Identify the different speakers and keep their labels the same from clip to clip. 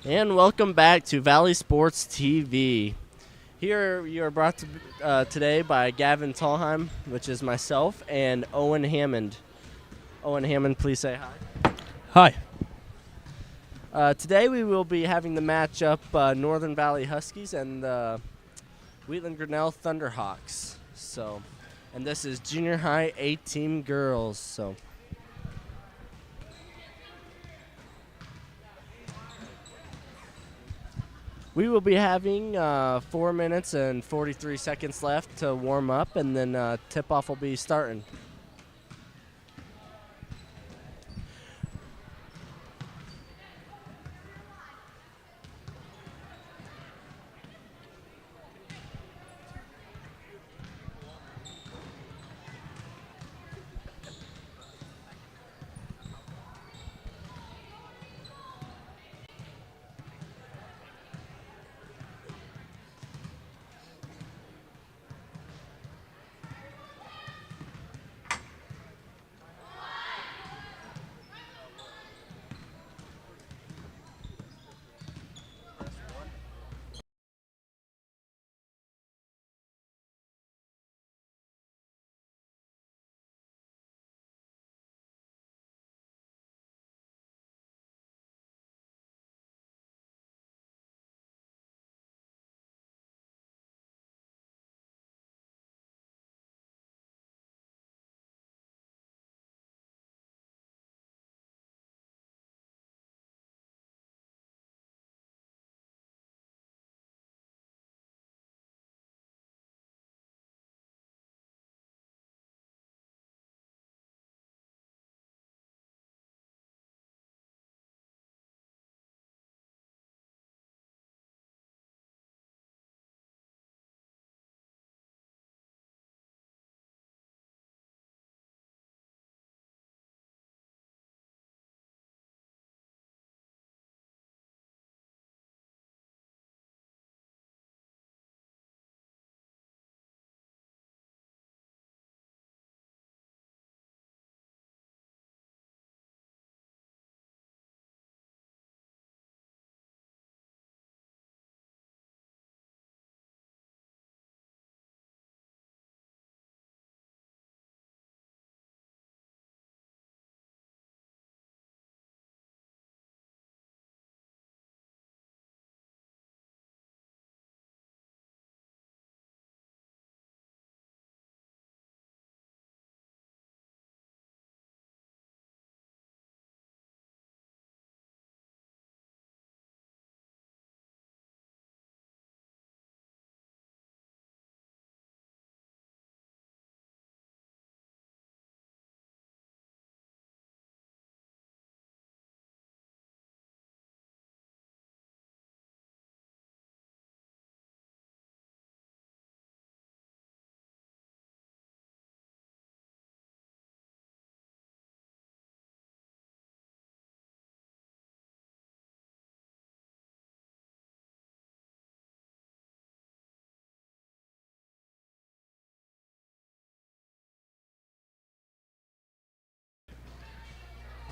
Speaker 1: And welcome back to Valley Sports TV. Here you are brought to today by Gavin Tallheim, which is myself, and Owen Hammond. Owen Hammond, please say hi.
Speaker 2: Hi.
Speaker 1: Today we will be having the matchup Northern Valley Huskies and the Wheatland Grinnell Thunderhawks. And this is junior high A-team girls. We will be having 4 minutes and 43 seconds left to warm up, and then tip-off will be starting.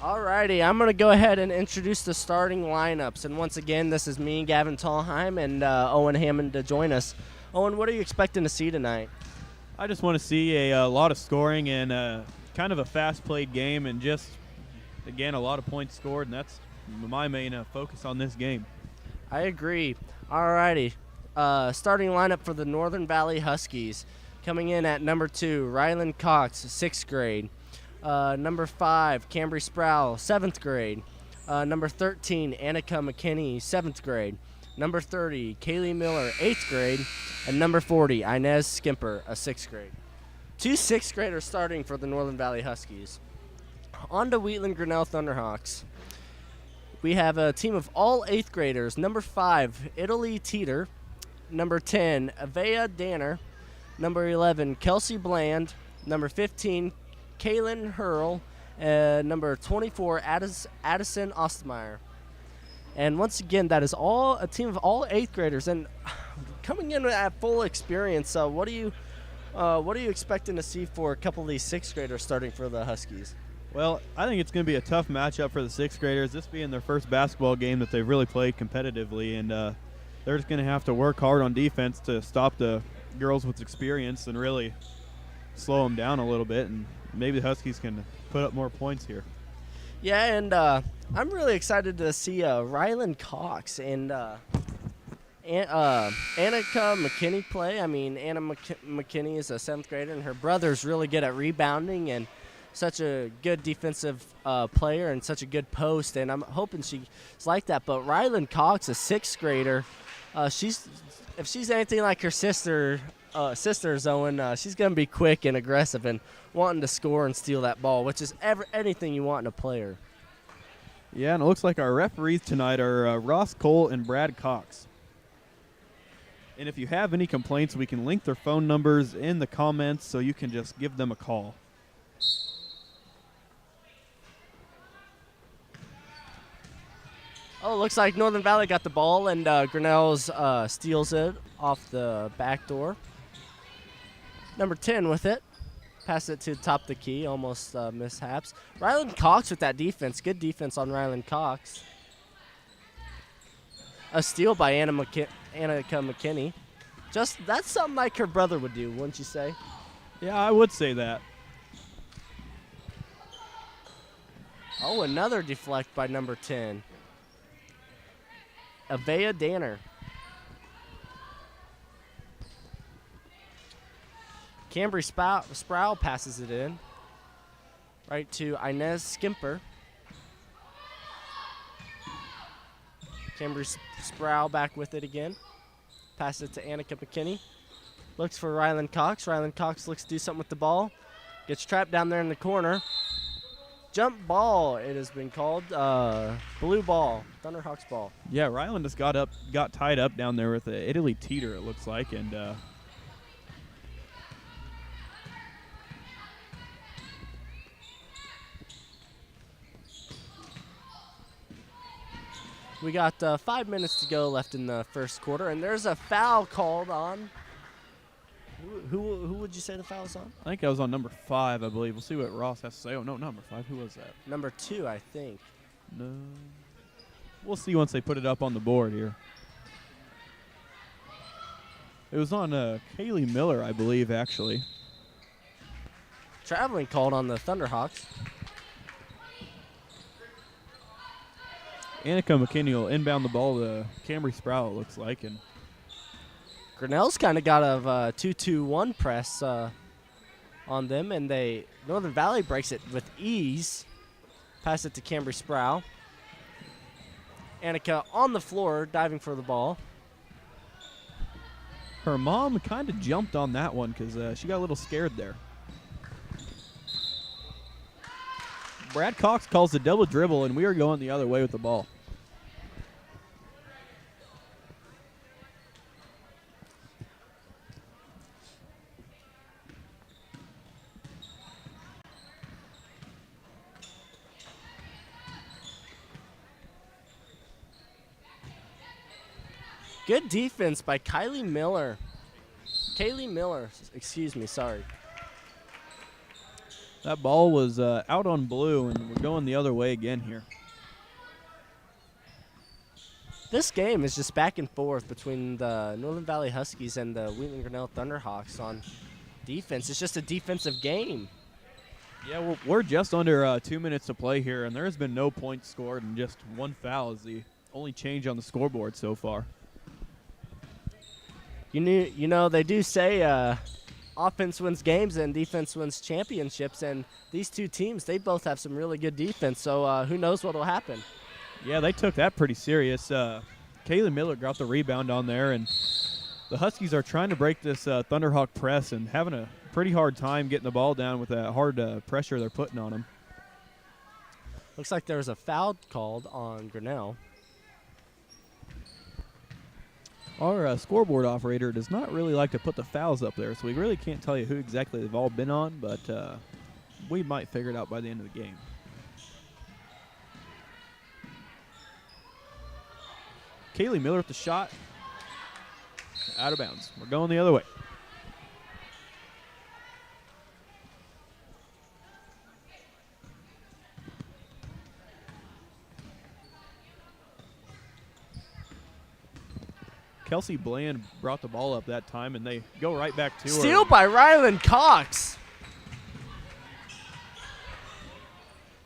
Speaker 1: Alrighty, I'm going to go ahead and introduce the starting lineups. And once again, this is me, Gavin Tallheim, and Owen Hammond to join us. Owen, what are you expecting to see tonight?
Speaker 2: I just want to see a lot of scoring and kind of a fast-played game and just, again, a lot of points scored, and that's my main focus on this game.
Speaker 1: I agree. Alrighty, starting lineup for the Northern Valley Huskies. Coming in at number 2, Ryland Cox, 6th grade. Number 5, Cambry Sproul, 7th grade. Number 13, Annika McKinney, 7th grade. Number 30, Kaylee Miller, 8th grade. And number 40, Inez Skimper, a 6th grade. 2 6th graders starting for the Northern Valley Huskies. On to Wheatland Grinnell Thunderhawks. We have a team of all 8th graders. Number 5, Italy Teeter. Number 10, Avea Danner. Number 11, Kelsey Bland. Number 15, Kaylin Hurl. Number 24, Addison Ostmeyer. And once again, that is all a team of all 8th graders. And coming in at full experience, what are you expecting to see for a couple of these 6th graders starting for the Huskies?
Speaker 2: Well, I think it's going to be a tough matchup for the sixth graders, this being their first basketball game that they've really played competitively, and they're just going to have to work hard on defense to stop the girls with experience and really slow them down a little bit, and maybe the Huskies can put up more points here.
Speaker 1: Yeah, and I'm really excited to see Ryland Cox and Annika McKinney play. I mean, Anna McKinney is a 7th grader, and her brother's really good at rebounding and such a good defensive player and such a good post, and I'm hoping she's like that. But Ryland Cox, a 6th grader, if she's anything like her sister Zoe, she's going to be quick and aggressive and wanting to score and steal that ball, which is anything you want in a player.
Speaker 2: Yeah, and it looks like our referees tonight are Ross Cole and Brad Cox. And if you have any complaints, we can link their phone numbers in the comments so you can just give them a call.
Speaker 1: Oh, looks like Northern Valley got the ball, and Grinnell's steals it off the back door. Number 10 with it. Pass it to the top of the key, almost mishaps. Ryland Cox with that defense. Good defense on Ryland Cox. A steal by Annika McKinney. That's something like her brother would do, wouldn't you say?
Speaker 2: Yeah, I would say that.
Speaker 1: Oh, another deflect by number 10. Avea Danner. Cambry Sproul passes it in. Right to Inez Skimper. Cambry Sproul back with it again. Pass it to Annika McKinney. Looks for Ryland Cox. Ryland Cox looks to do something with the ball. Gets trapped down there in the corner. Jump ball, it has been called. Blue ball. Thunderhawks ball.
Speaker 2: Yeah, Ryland just got tied up down there with the Italy teeter, it looks like, and
Speaker 1: we got 5 minutes to go left in the first quarter, and there's a foul called on. Who would you say the foul is on?
Speaker 2: I think I was on number 5, I believe. We'll see what Ross has to say. Oh, no, number 5. Who was that?
Speaker 1: Number 2, I think.
Speaker 2: No. We'll see once they put it up on the board here. It was on Kaylee Miller, I believe, actually.
Speaker 1: Traveling called on the Thunderhawks.
Speaker 2: Annika McKinney will inbound the ball to Cambry Sproul, it looks like, and
Speaker 1: Grinnell's kind of got a 2-2-1 press on them, and Northern Valley breaks it with ease. Pass it to Cambry Sproul. Annika on the floor, diving for the ball.
Speaker 2: her mom kind of jumped on that one because she got a little scared there. Brad Cox calls a double dribble, and we are going the other way with the ball.
Speaker 1: Good defense by Kaylee Miller, excuse me, sorry.
Speaker 2: That ball was out on blue, and we're going the other way again here.
Speaker 1: This game is just back and forth between the Northern Valley Huskies and the Wheatland Grinnell Thunderhawks on defense. It's just a defensive game.
Speaker 2: Yeah, we're just under 2 minutes to play here, and there has been no points scored, and just one foul is the only change on the scoreboard so far.
Speaker 1: You know, they do say offense wins games and defense wins championships, and these two teams, they both have some really good defense, so who knows what will happen.
Speaker 2: Yeah, they took that pretty serious. Kaylee Miller got the rebound on there, and the Huskies are trying to break this Thunderhawk press and having a pretty hard time getting the ball down with that hard pressure they're putting on them.
Speaker 1: Looks like there was a foul called on Grinnell.
Speaker 2: Our scoreboard operator does not really like to put the fouls up there, so we really can't tell you who exactly they've all been on, but we might figure it out by the end of the game. Kaylee Miller with the shot. Out of bounds. We're going the other way. Kelsey Bland brought the ball up that time, and they go right back to her.
Speaker 1: Steal by Rylan Cox.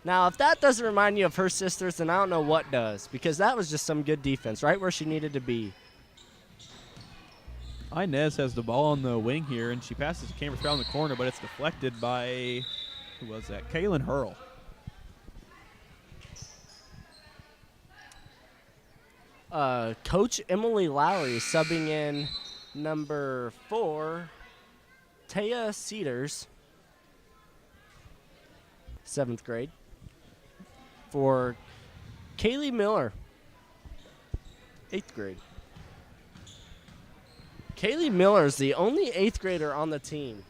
Speaker 1: Now, if that doesn't remind you of her sisters, then I don't know what does, because that was just some good defense, right where she needed to be.
Speaker 2: Inez has the ball on the wing here, and she passes to Cameron Sproul in the corner, but it's deflected by, who was that? Kaylin Hurl.
Speaker 1: Coach Emily Lowry subbing in number 4, Taya Cedars, 7th grade, for Kaylee Miller, 8th grade. Kaylee Miller is the only 8th grader on the team.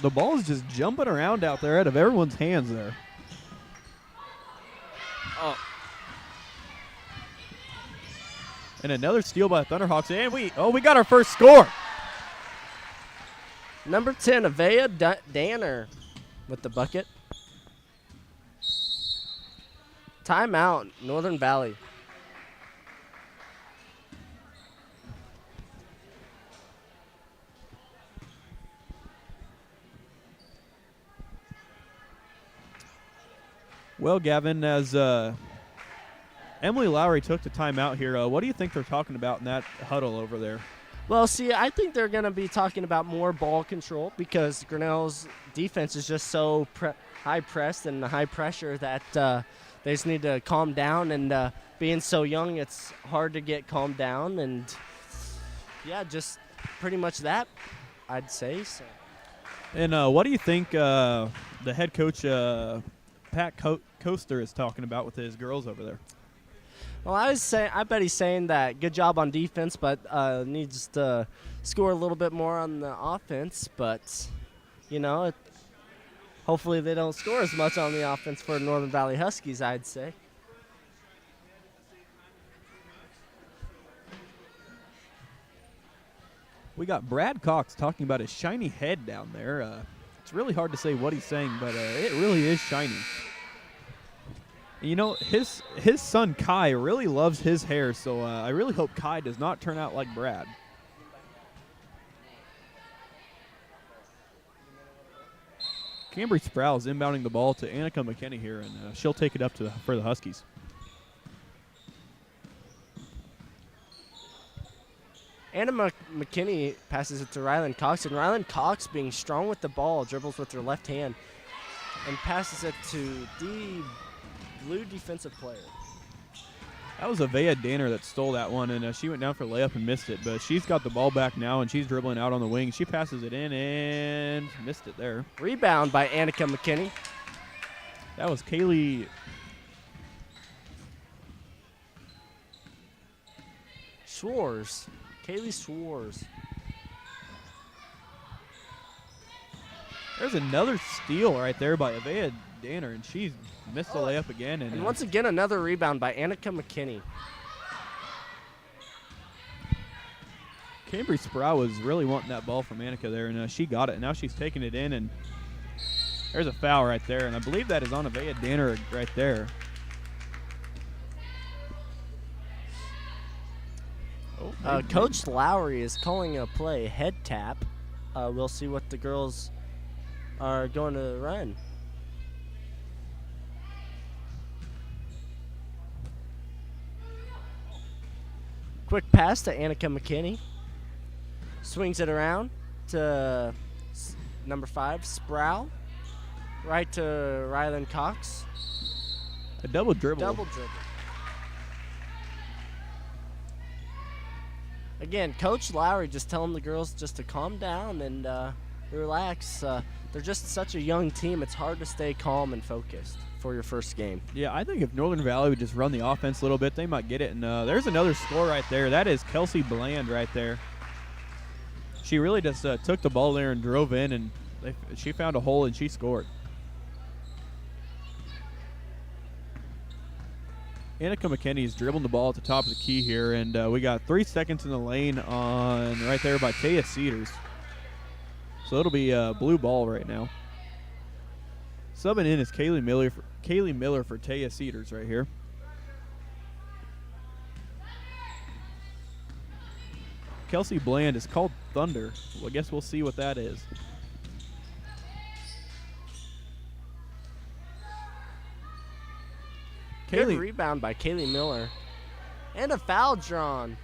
Speaker 2: The ball is just jumping around out there out of everyone's hands there.
Speaker 1: Oh.
Speaker 2: And another steal by the Thunderhawks, and we got our first score.
Speaker 1: Number 10, Avea Danner with the bucket. Timeout, Northern Valley.
Speaker 2: Well, Gavin, as Emily Lowry took the timeout here, what do you think they're talking about in that huddle over there?
Speaker 1: Well, see, I think they're going to be talking about more ball control because Grinnell's defense is just so high pressed and high pressure that they just need to calm down. And being so young, it's hard to get calmed down. And, yeah, just pretty much that, I'd say. So.
Speaker 2: And what do you think the head coach, Pat Coaster, is talking about with his girls over there?
Speaker 1: Well, I bet he's saying that good job on defense, but needs to score a little bit more on the offense. But, hopefully they don't score as much on the offense for Northern Valley Huskies, I'd say.
Speaker 2: We got Brad Cox talking about his shiny head down there. It's really hard to say what he's saying, but it really is shiny. His son Kai really loves his hair, so I really hope Kai does not turn out like Brad. Cambry Sproul is inbounding the ball to Annika McKinney here, and she'll take it up for the Huskies.
Speaker 1: Anna McKinney passes it to Rylan Cox, and Rylan Cox, being strong with the ball, dribbles with her left hand and passes it to the blue defensive player.
Speaker 2: That was Avea Danner that stole that one, and she went down for a layup and missed it. But she's got the ball back now, and she's dribbling out on the wing. She passes it in and missed it there.
Speaker 1: Rebound by Annika McKinney.
Speaker 2: That was Kaylee
Speaker 1: Schwartz. Kaylee Schwartz.
Speaker 2: There's another steal right there by Avea Danner, and she's missed the layup again.
Speaker 1: And once again, another rebound by Annika McKinney.
Speaker 2: Cambry Sproul was really wanting that ball from Annika there, and she got it. Now she's taking it in, and there's a foul right there, and I believe that is on Avea Danner right there.
Speaker 1: Coach Lowry is calling a play, head tap. We'll see what the girls are going to run. Quick pass to Annika McKinney. Swings it around to number 5, Sproul. Right to Rylan Cox.
Speaker 2: A double dribble.
Speaker 1: Double dribble. Again, Coach Lowry just telling the girls just to calm down and relax. They're just such a young team. It's hard to stay calm and focused for your first game.
Speaker 2: Yeah, I think if Northern Valley would just run the offense a little bit, they might get it. And there's another score right there. That is Kelsey Bland right there. She really just took the ball there and drove in, and she found a hole and she scored. Annika McKinney is dribbling the ball at the top of the key here, and we got 3 seconds in the lane on right there by Taya Cedars. So it'll be blue ball right now. Subbing in is Kaylee Miller for Taya Cedars right here. Kelsey Bland is called Thunder. Well, I guess we'll see what that is.
Speaker 1: Good rebound by Kaylee Miller. And a foul drawn.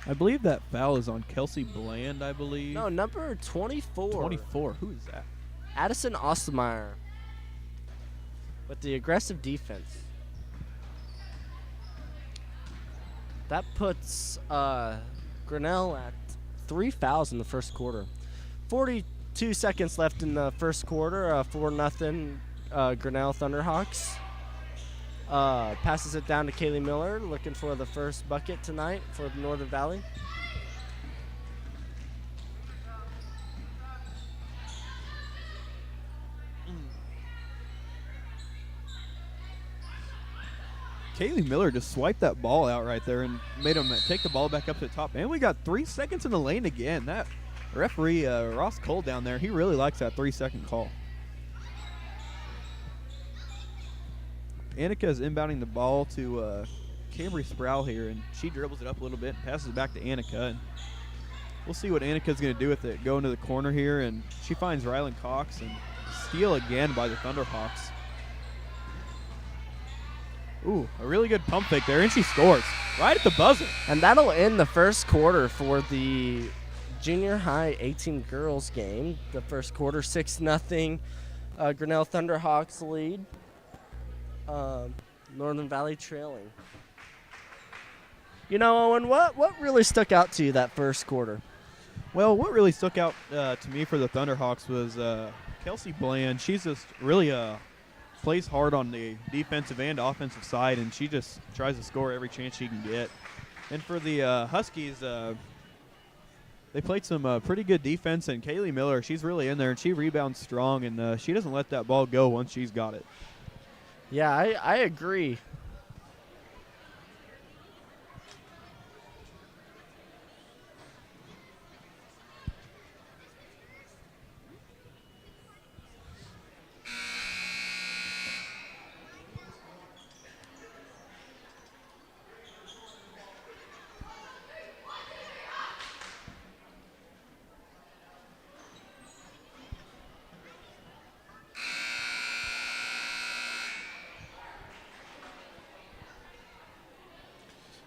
Speaker 2: I believe that foul is on Kelsey Bland, I believe.
Speaker 1: No, number 24.
Speaker 2: 24. Who is that?
Speaker 1: Addison Ostermeyer with the aggressive defense. That puts Grinnell at 3 fouls in the first quarter. 42 seconds left in the first quarter. 4-0 Grinnell Thunderhawks. Passes it down to Kaylee Miller, looking for the first bucket tonight for the Northern Valley.
Speaker 2: Kaylee Miller just swiped that ball out right there and made him take the ball back up to the top. And we got 3 seconds in the lane again. That referee, Ross Cole down there, he really likes that 3-second call. Annika is inbounding the ball to Cambry Sproul here, and she dribbles it up a little bit and passes it back to Annika. And we'll see what Annika's going to do with it. Go into the corner here, and she finds Rylan Cox, and steal again by the Thunderhawks. Ooh, a really good pump fake there, and she scores right at the buzzer.
Speaker 1: And that'll end the first quarter for the junior high 18 girls game. The first quarter, 6-0 Grinnell Thunderhawks lead. Northern Valley trailing. You know, Owen, what really stuck out to you that first quarter?
Speaker 2: Well, what really stuck out to me for the Thunderhawks was Kelsey Bland. She's just really plays hard on the defensive and offensive side, and she just tries to score every chance she can get. And for the Huskies, they played some pretty good defense, and Kaylee Miller, she's really in there, and she rebounds strong, and she doesn't let that ball go once she's got it.
Speaker 1: Yeah, I agree.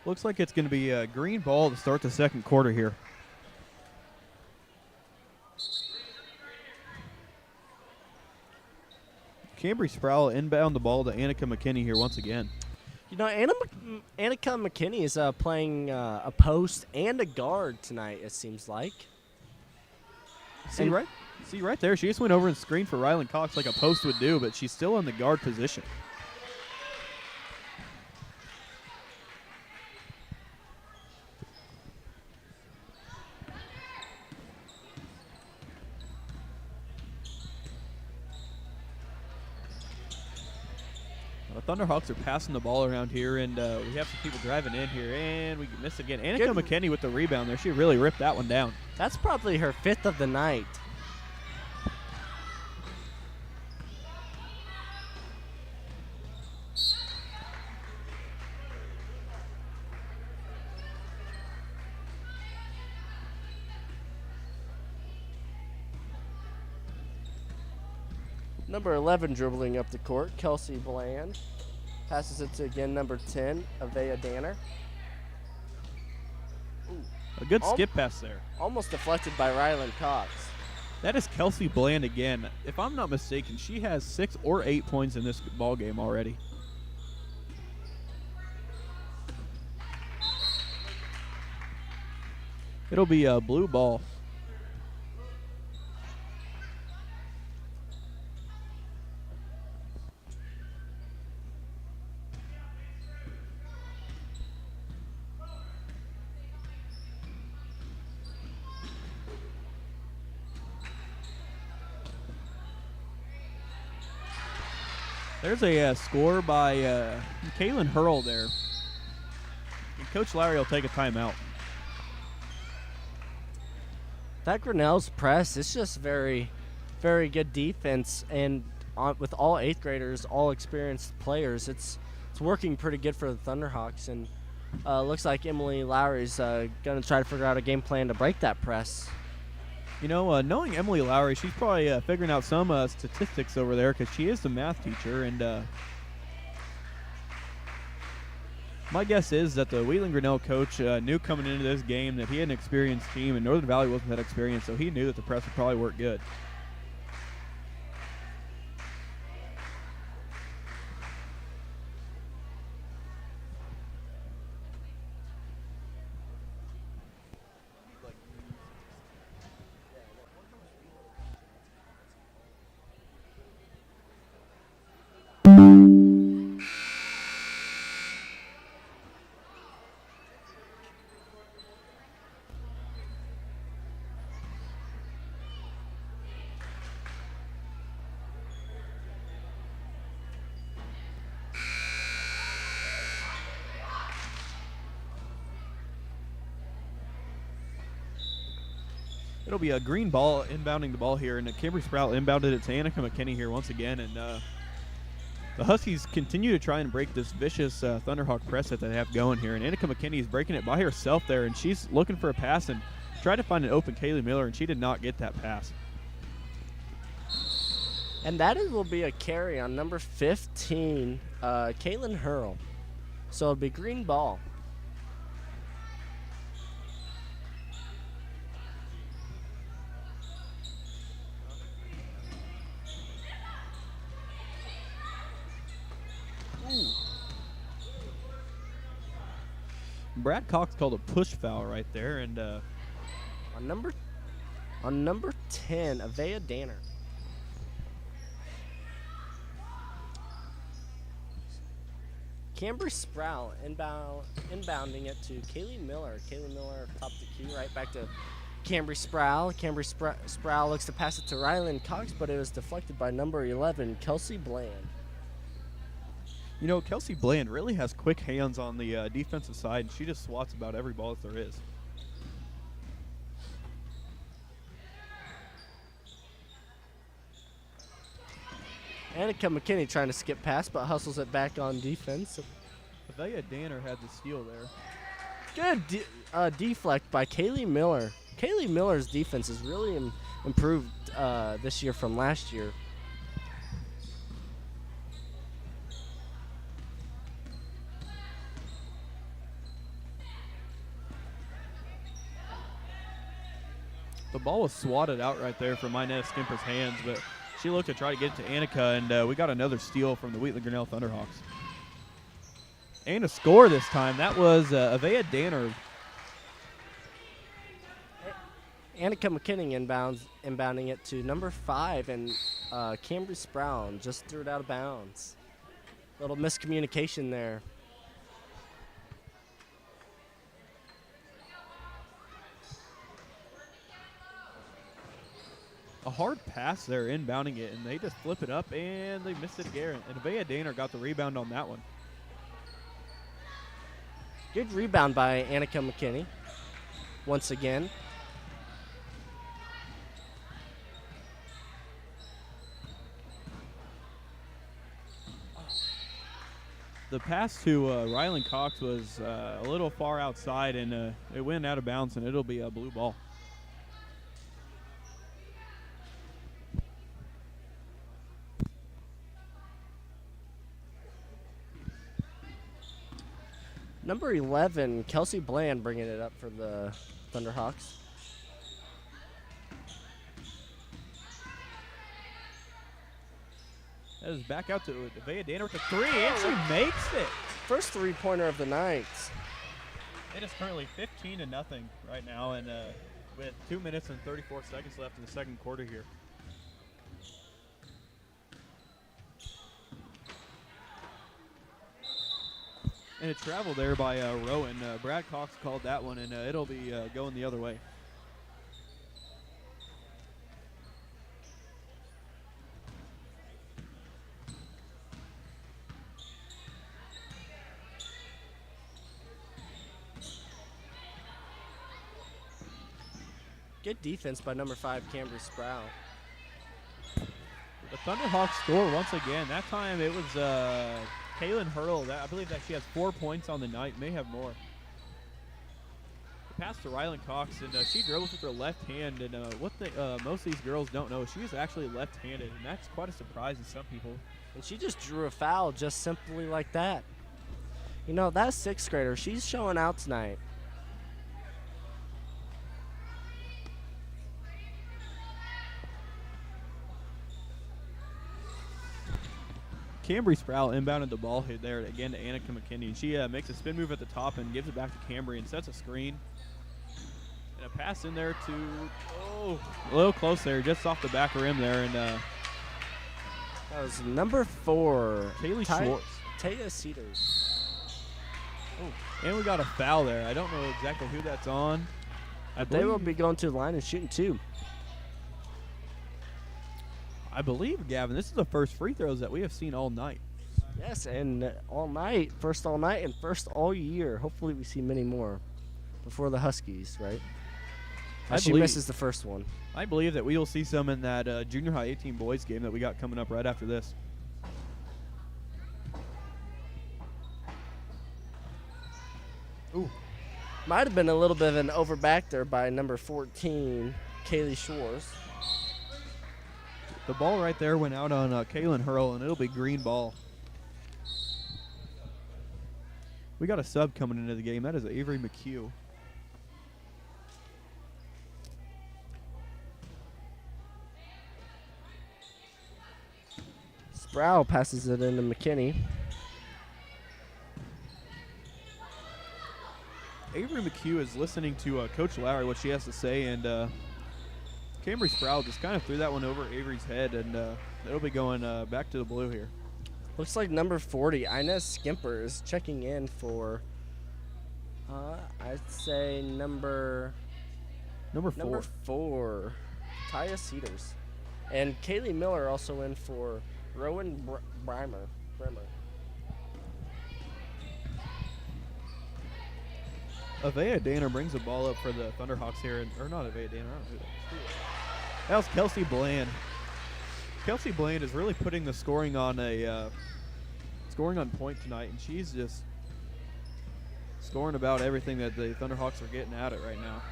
Speaker 2: Looks like it's going to be a green ball to start the second quarter here. Cambry Sproul inbound the ball to Annika McKinney here once again.
Speaker 1: You know, Annika McKinney is playing a post and a guard tonight, it seems like.
Speaker 2: See right there, she just went over and screened for Rylan Cox like a post would do, but she's still in the guard position. Thunderhawks are passing the ball around here, and we have some people driving in here, and we missed again. Annika McKinney with the rebound there. She really ripped that one down.
Speaker 1: That's probably her 5th of the night. Number 11 dribbling up the court, Kelsey Bland. Passes it to, again, number 10, Avea Danner. Ooh.
Speaker 2: A good skip pass there.
Speaker 1: Almost deflected by Rylan Cox.
Speaker 2: That is Kelsey Bland again. If I'm not mistaken, she has 6 or 8 points in this ball game already. It'll be a blue ball. There's a score by Kaylin Hurl there. And Coach Lowry will take a timeout.
Speaker 1: That Grinnell's press is just very very good defense, and with all eighth graders, all experienced players, it's working pretty good for the Thunderhawks. And looks like Emily Lowry's going to try to figure out a game plan to break that press.
Speaker 2: You know, knowing Emily Lowry, she's probably figuring out some statistics over there because she is the math teacher. And my guess is that the Wheatland Grinnell coach knew coming into this game that he had an experienced team, and Northern Valley wasn't that experienced, so he knew that the press would probably work good. It'll be a green ball inbounding the ball here, and Cambry Sprout inbounded it to Annika McKinney here once again. And the Huskies continue to try and break this vicious Thunderhawk press that they have going here. And Annika McKinney is breaking it by herself there, and she's looking for a pass and tried to find an open Kaylee Miller, and she did not get that pass.
Speaker 1: And that will be a carry on number 15, Caitlin Hurl. So it'll be green ball.
Speaker 2: Brad Cox called a push foul right there, and
Speaker 1: on number 10, Avea Danner. Cambry Sproul inbounding it to Kaylee Miller. Kaylee Miller top the key, right back to Cambry Sproul. Cambry Sproul looks to pass it to Ryland Cox, but it was deflected by number 11, Kelsey Bland.
Speaker 2: You know, Kelsey Bland really has quick hands on the defensive side, and she just swats about every ball that there is.
Speaker 1: Annika McKinney trying to skip past, but hustles it back on defense.
Speaker 2: Avea Danner had the steal there.
Speaker 1: Good deflect by Kaylee Miller. Kaylee Miller's defense has really improved this year from last year.
Speaker 2: The ball was swatted out right there from Minetta Skimper's hands, but she looked to try to get it to Annika, and we got another steal from the Wheatland Grinnell Thunderhawks. And a score this time. That was Avea Danner.
Speaker 1: Annika McKinney inbounding it to number 5, and Cambry Sproul just threw it out of bounds. Little miscommunication there.
Speaker 2: A hard pass there inbounding it, and they just flip it up, and they missed it again. And Avea Danner got the rebound on that one.
Speaker 1: Good rebound by Annika McKinney once again.
Speaker 2: The pass to Ryland Cox was a little far outside, and it went out of bounds, and it'll be a blue ball.
Speaker 1: Number 11, Kelsey Bland bringing it up for the Thunderhawks.
Speaker 2: That is back out to Avea Danner with a three, and she makes it.
Speaker 1: First three-pointer of the night.
Speaker 2: It is currently 15-0 right now, and with 2 minutes and 34 seconds left in the second quarter here. And a travel there by Rowan. Brad Cox called that one, and it'll be going the other way.
Speaker 1: Good defense by number 5, Cambry Sproul.
Speaker 2: The Thunderhawks score once again. That time it was Kaylin Hurl. I believe that she has 4 points on the night, may have more. Pass to Rylan Cox, and she dribbles with her left hand. And what most of these girls don't know, she is actually left-handed, and that's quite a surprise to some people.
Speaker 1: And she just drew a foul just simply like that. You know, that sixth grader, she's showing out tonight.
Speaker 2: Cambry Sproul inbounded the ball hit there again to Annika McKinney. She makes a spin move at the top and gives it back to Cambry and sets a screen. And a pass in there to, a little close there, just off the back rim there. And
Speaker 1: that was number 4,
Speaker 2: Kaylee Schwartz.
Speaker 1: Taya Cedars.
Speaker 2: And we got a foul there. I don't know exactly who that's on.
Speaker 1: They will be going to the line and shooting 2.
Speaker 2: I believe, Gavin, this is the first free throws that we have seen all night.
Speaker 1: Yes, and all night, first all night and first all year. Hopefully we see many more before the Huskies, right? She misses the first one.
Speaker 2: I believe that we will see some in that junior high 18 boys game that we got coming up right after this.
Speaker 1: Ooh. Might have been a little bit of an overback there by number 14, Kaylee Shores.
Speaker 2: The ball right there went out on Kaylin Hurl, and it'll be green ball. We got a sub coming into the game. That is Avery McHugh.
Speaker 1: Sproul passes it into McKinney.
Speaker 2: Avery McHugh is listening to Coach Lowry, what she has to say, and Cambry Sproul just kind of threw that one over Avery's head, and it'll be going back to the blue here.
Speaker 1: Looks like number 40, Inez Skimper, is checking in for, I'd say number 4, Taya Cedars. And Kaylee Miller also in for Rowan Breimer.
Speaker 2: Avea Danner brings the ball up for the Thunderhawks here, or not Avea Danner, I don't know who that is. That was Kelsey Bland. Kelsey Bland is really putting the scoring on point tonight, and she's just scoring about everything that the Thunderhawks are getting at it right now.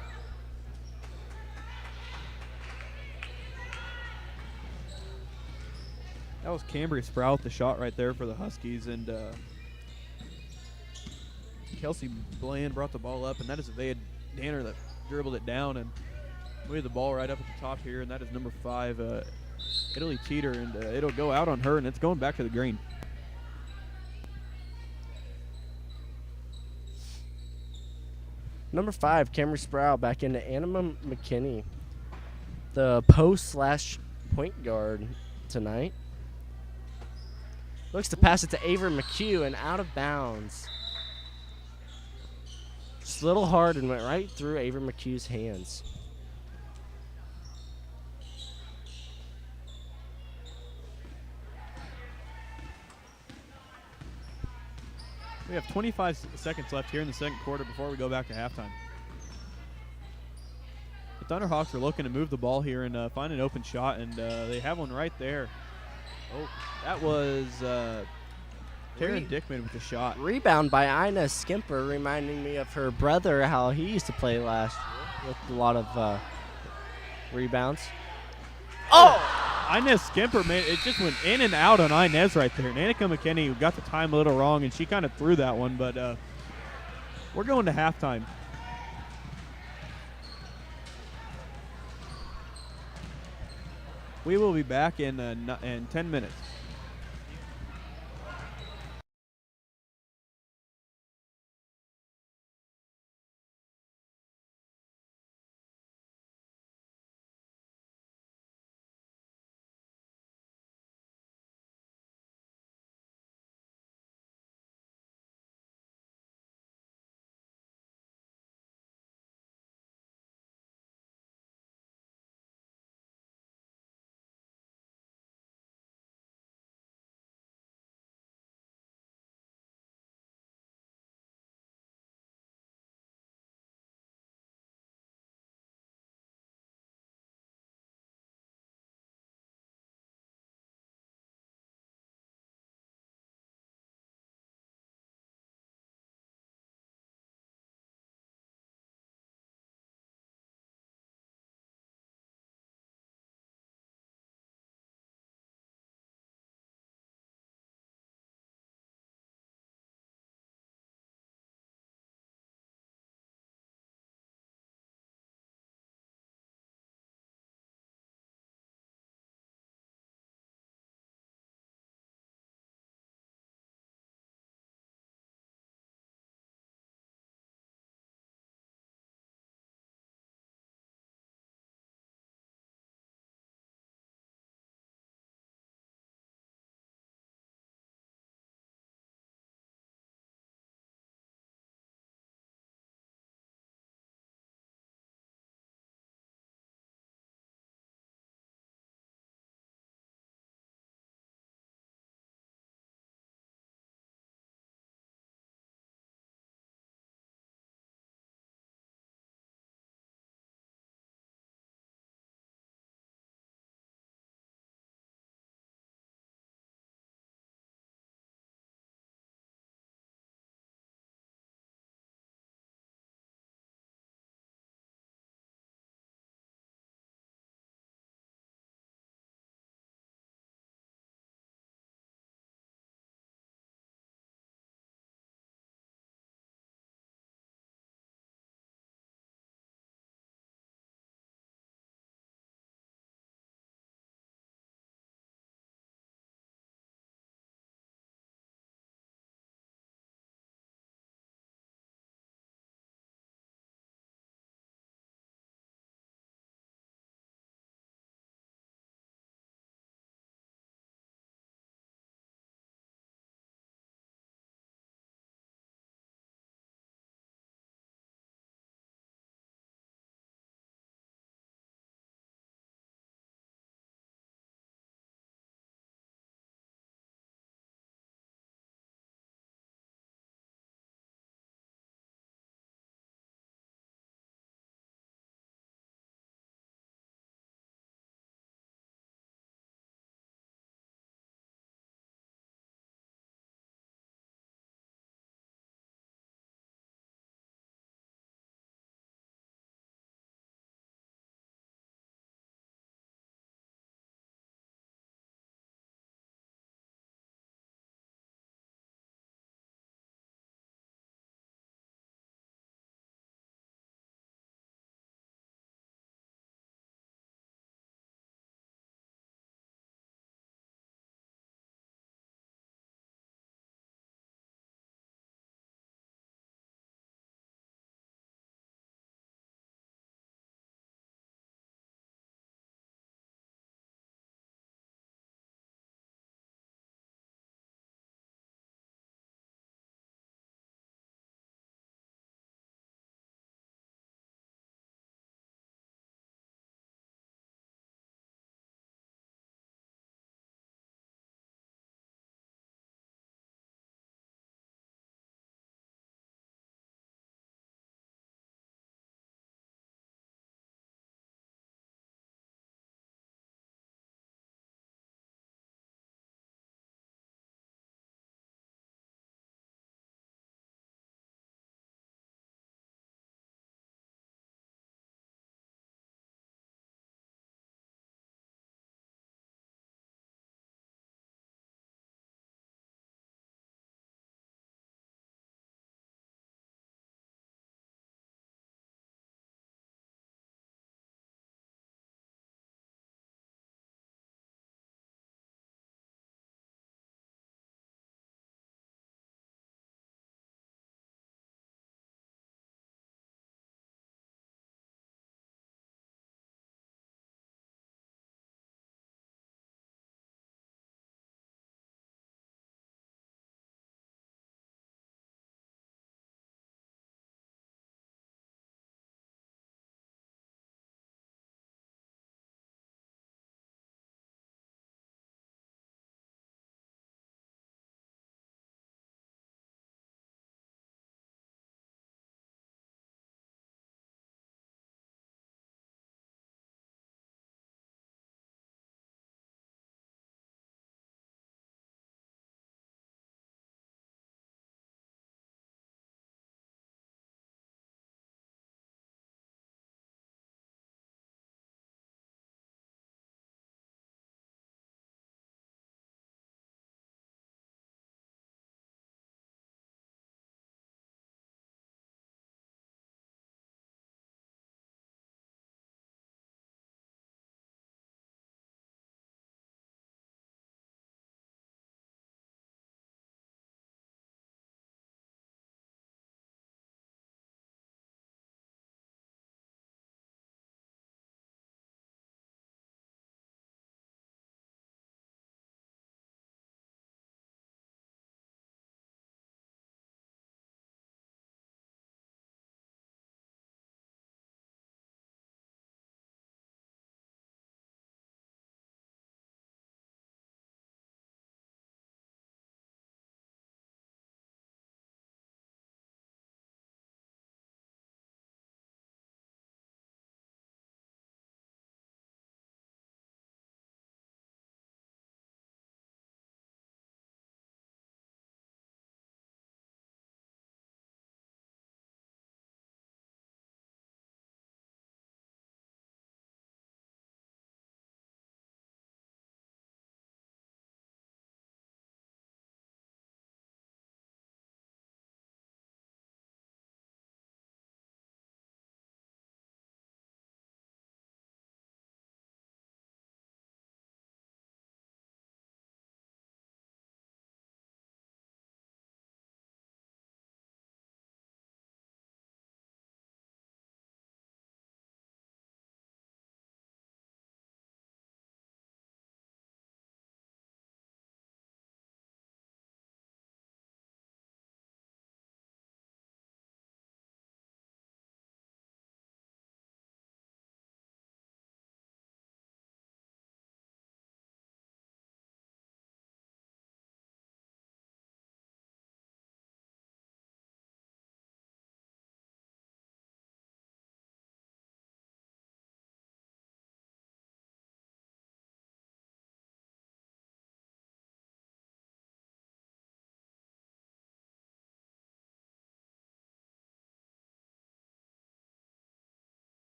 Speaker 2: That was Cambry Sprout, the shot right there for the Huskies, and Kelsey Bland brought the ball up, and that is Avea Danner that dribbled it down and moved the ball right up at the top here, and that is number 5, Italy Teeter, and it'll go out on her, and it's going back to the green.
Speaker 1: Number 5, Cameron Sproul back into Anima McKinney, the post/point guard tonight. Looks to pass it to Avery McHugh and out of bounds. Just a little hard and went right through Avery McHugh's hands.
Speaker 2: We have 25 seconds left here in the second quarter before we go back to halftime. The Thunderhawks are looking to move the ball here and find an open shot, and they have one right there. Oh, that was Taryn Dickman with the shot.
Speaker 1: Rebound by Ina Skimper, reminding me of her brother, how he used to play last year with a lot of rebounds.
Speaker 2: Oh! Inez Skimper, man, it just went in and out on Inez right there. And Annika McKinney got the time a little wrong, and she kind of threw that one, but we're going to halftime. We will be back in 10 minutes.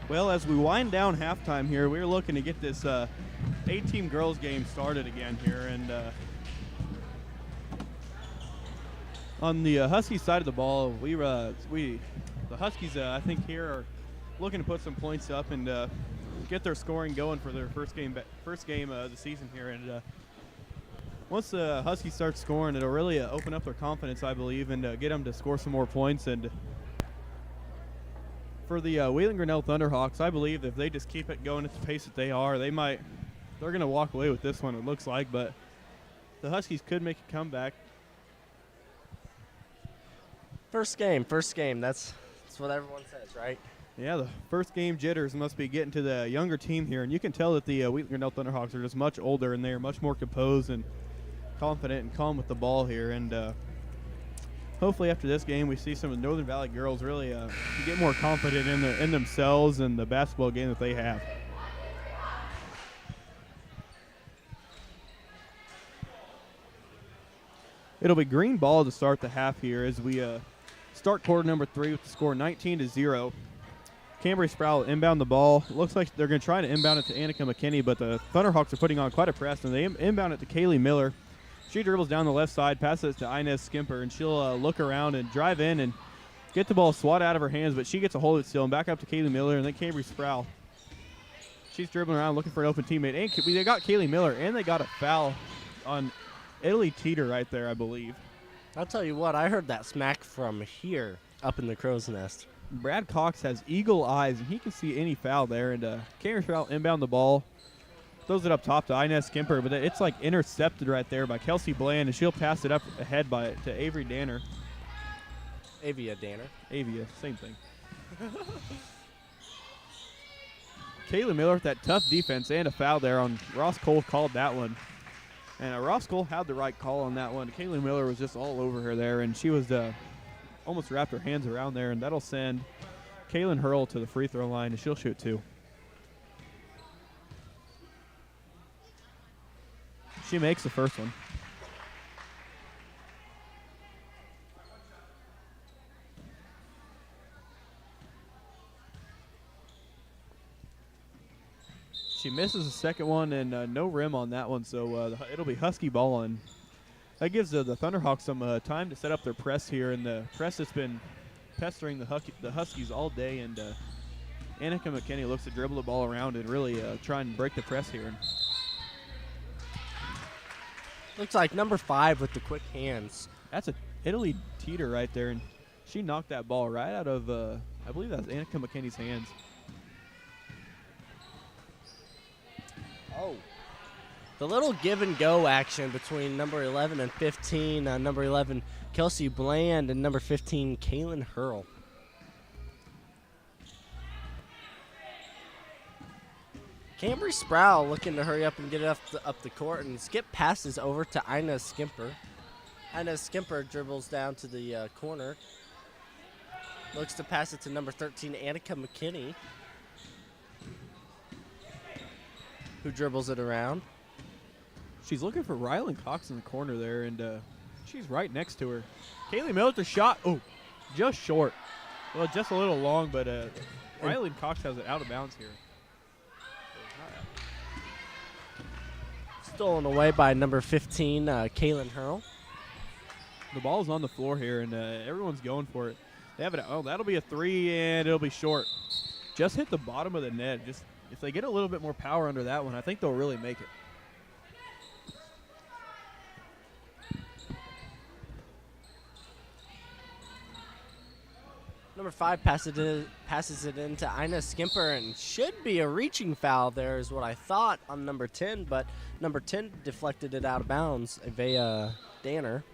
Speaker 2: Well, as we wind down halftime here, we're looking to get this 8-team girls game started again here. And on the Huskies side of the ball, the Huskies, I think, here are looking to put some points up and get their scoring going for their first game of the season here. And once the Huskies start scoring, it'll really open up their confidence, I believe, and get them to score some more points. And for the Wheeling Grinnell Thunderhawks, I believe if they just keep it going at the pace that they are, they're going to walk away with this one, it looks like. But the Huskies could make a comeback.
Speaker 1: First game. That's what everyone says, right?
Speaker 2: Yeah, the first game jitters must be getting to the younger team here, and you can tell that the Wheaton Grinnell Thunderhawks are just much older, and they are much more composed and confident and calm with the ball here. And hopefully after this game we see some of the Northern Valley girls really get more confident in themselves and the basketball game that they have. It'll be green ball to start the half here as we start quarter number 3 with the score 19-0. Cambry Sproul inbound the ball. It looks like they're going to try to inbound it to Annika McKinney, but the Thunderhawks are putting on quite a press, and they inbound it to Kaylee Miller. She dribbles down the left side, passes it to Inez Skimper, and she'll look around and drive in and get the ball swat out of her hands, but she gets a hold of it still, and back up to Kaylee Miller, and then Cambry Sproul. She's dribbling around looking for an open teammate. And they got Kaylee Miller, and they got a foul on Italy Teeter right there, I believe.
Speaker 1: I'll tell you what, I heard that smack from here up in the crow's nest.
Speaker 2: Brad Cox has eagle eyes, and he can see any foul there. And Cameron Sproul inbound the ball, throws it up top to Inez Skimper, but it's like intercepted right there by Kelsey Bland, and she'll pass it up ahead to Avery Danner.
Speaker 1: Avia Danner.
Speaker 2: Avia, same thing. Kayla Miller with that tough defense and a foul there on Ross Cole called that one. And Ross Cole had the right call on that one. Kaylee Miller was just all over her there, and she was almost wrapped her hands around there, and that'll send Kaylin Hurl to the free throw line, and she'll shoot 2. She makes the first one. She misses the second one, and no rim on that one, so it'll be Husky ball, and that gives the Thunderhawks some time to set up their press here, and the press has been pestering the Huskies all day, and Annika McKinney looks to dribble the ball around and really try and break the press here.
Speaker 1: Looks like number 5 with the quick hands.
Speaker 2: That's a Italy Teeter right there, and she knocked that ball right out of, I believe that's Annika McKinney's hands.
Speaker 1: Oh. The little give and go action between number 11 and 15, number 11 Kelsey Bland and number 15 Kaylin Hurl. Cambry Sproul looking to hurry up and get it up the court, and skip passes over to Inez Skimper. Inez Skimper dribbles down to the corner. Looks to pass it to number 13 Annika McKinney, who dribbles it around.
Speaker 2: She's looking for Rylan Cox in the corner there, and she's right next to her. Kaylee Miller with the shot. Oh, just short. Well, just a little long, but Rylan Cox has it out of bounds here.
Speaker 1: Stolen away by number 15, Kaylin Hurl.
Speaker 2: The ball's on the floor here, and everyone's going for it. They have it. Oh, that'll be a 3, and it'll be short. Just hit the bottom of the net. Just if they get a little bit more power under that one, I think they'll really make it.
Speaker 1: Number 5 passes it into Inez Skimper, and should be a reaching foul there is what I thought on number 10, but number 10 deflected it out of bounds, Avea Danner.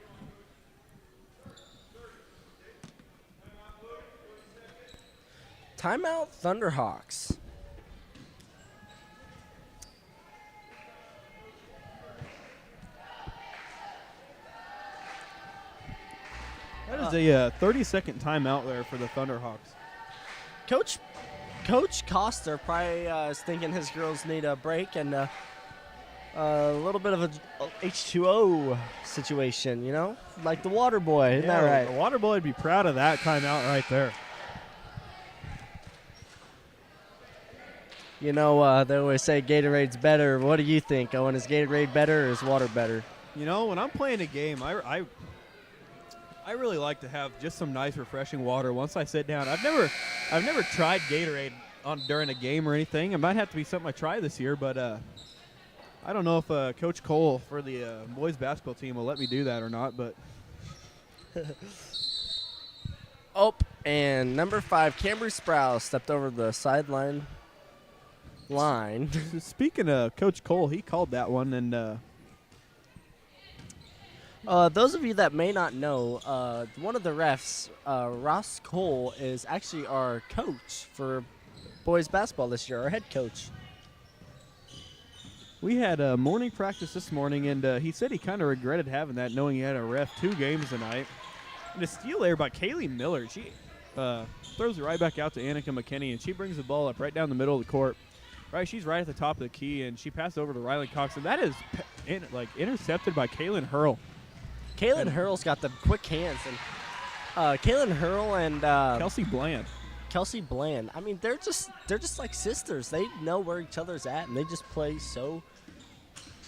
Speaker 1: Timeout Thunderhawks.
Speaker 2: That is a 30-second timeout there for the Thunderhawks.
Speaker 1: Coach Coster probably is thinking his girls need a break and a little bit of a H2O situation, you know? Like the water boy, isn't that right?
Speaker 2: The water boy would be proud of that timeout right there.
Speaker 1: You know, they always say Gatorade's better. What do you think, Owen? Is Gatorade better or is water better?
Speaker 2: You know, when I'm playing a game, I really like to have just some nice, refreshing water once I sit down. I've never tried Gatorade during a game or anything. It might have to be something I try this year, but I don't know if Coach Cole for the boys basketball team will let me do that or not. But
Speaker 1: Oh, and number 5, Cambry Sprouse stepped over the sideline line.
Speaker 2: Speaking of Coach Cole, he called that one, and
Speaker 1: those of you that may not know, one of the refs, Ross Cole, is actually our coach for boys basketball this year, our head coach.
Speaker 2: we had a morning practice this morning, and he said he kind of regretted having that, knowing he had to ref 2 games tonight. And a steal there by Kaylee Miller. She throws it right back out to Annika McKinney, and she brings the ball up right down the middle of the court. Right, she's right at the top of the key, and she passed over to Riley Cox, and that is intercepted by Kaylin Hurl.
Speaker 1: Kaylin Hurl's got the quick hands, and Kaylin Hurl and
Speaker 2: Kelsey Bland.
Speaker 1: Kelsey Bland. I mean, they're just like sisters. They know where each other's at, and they just play so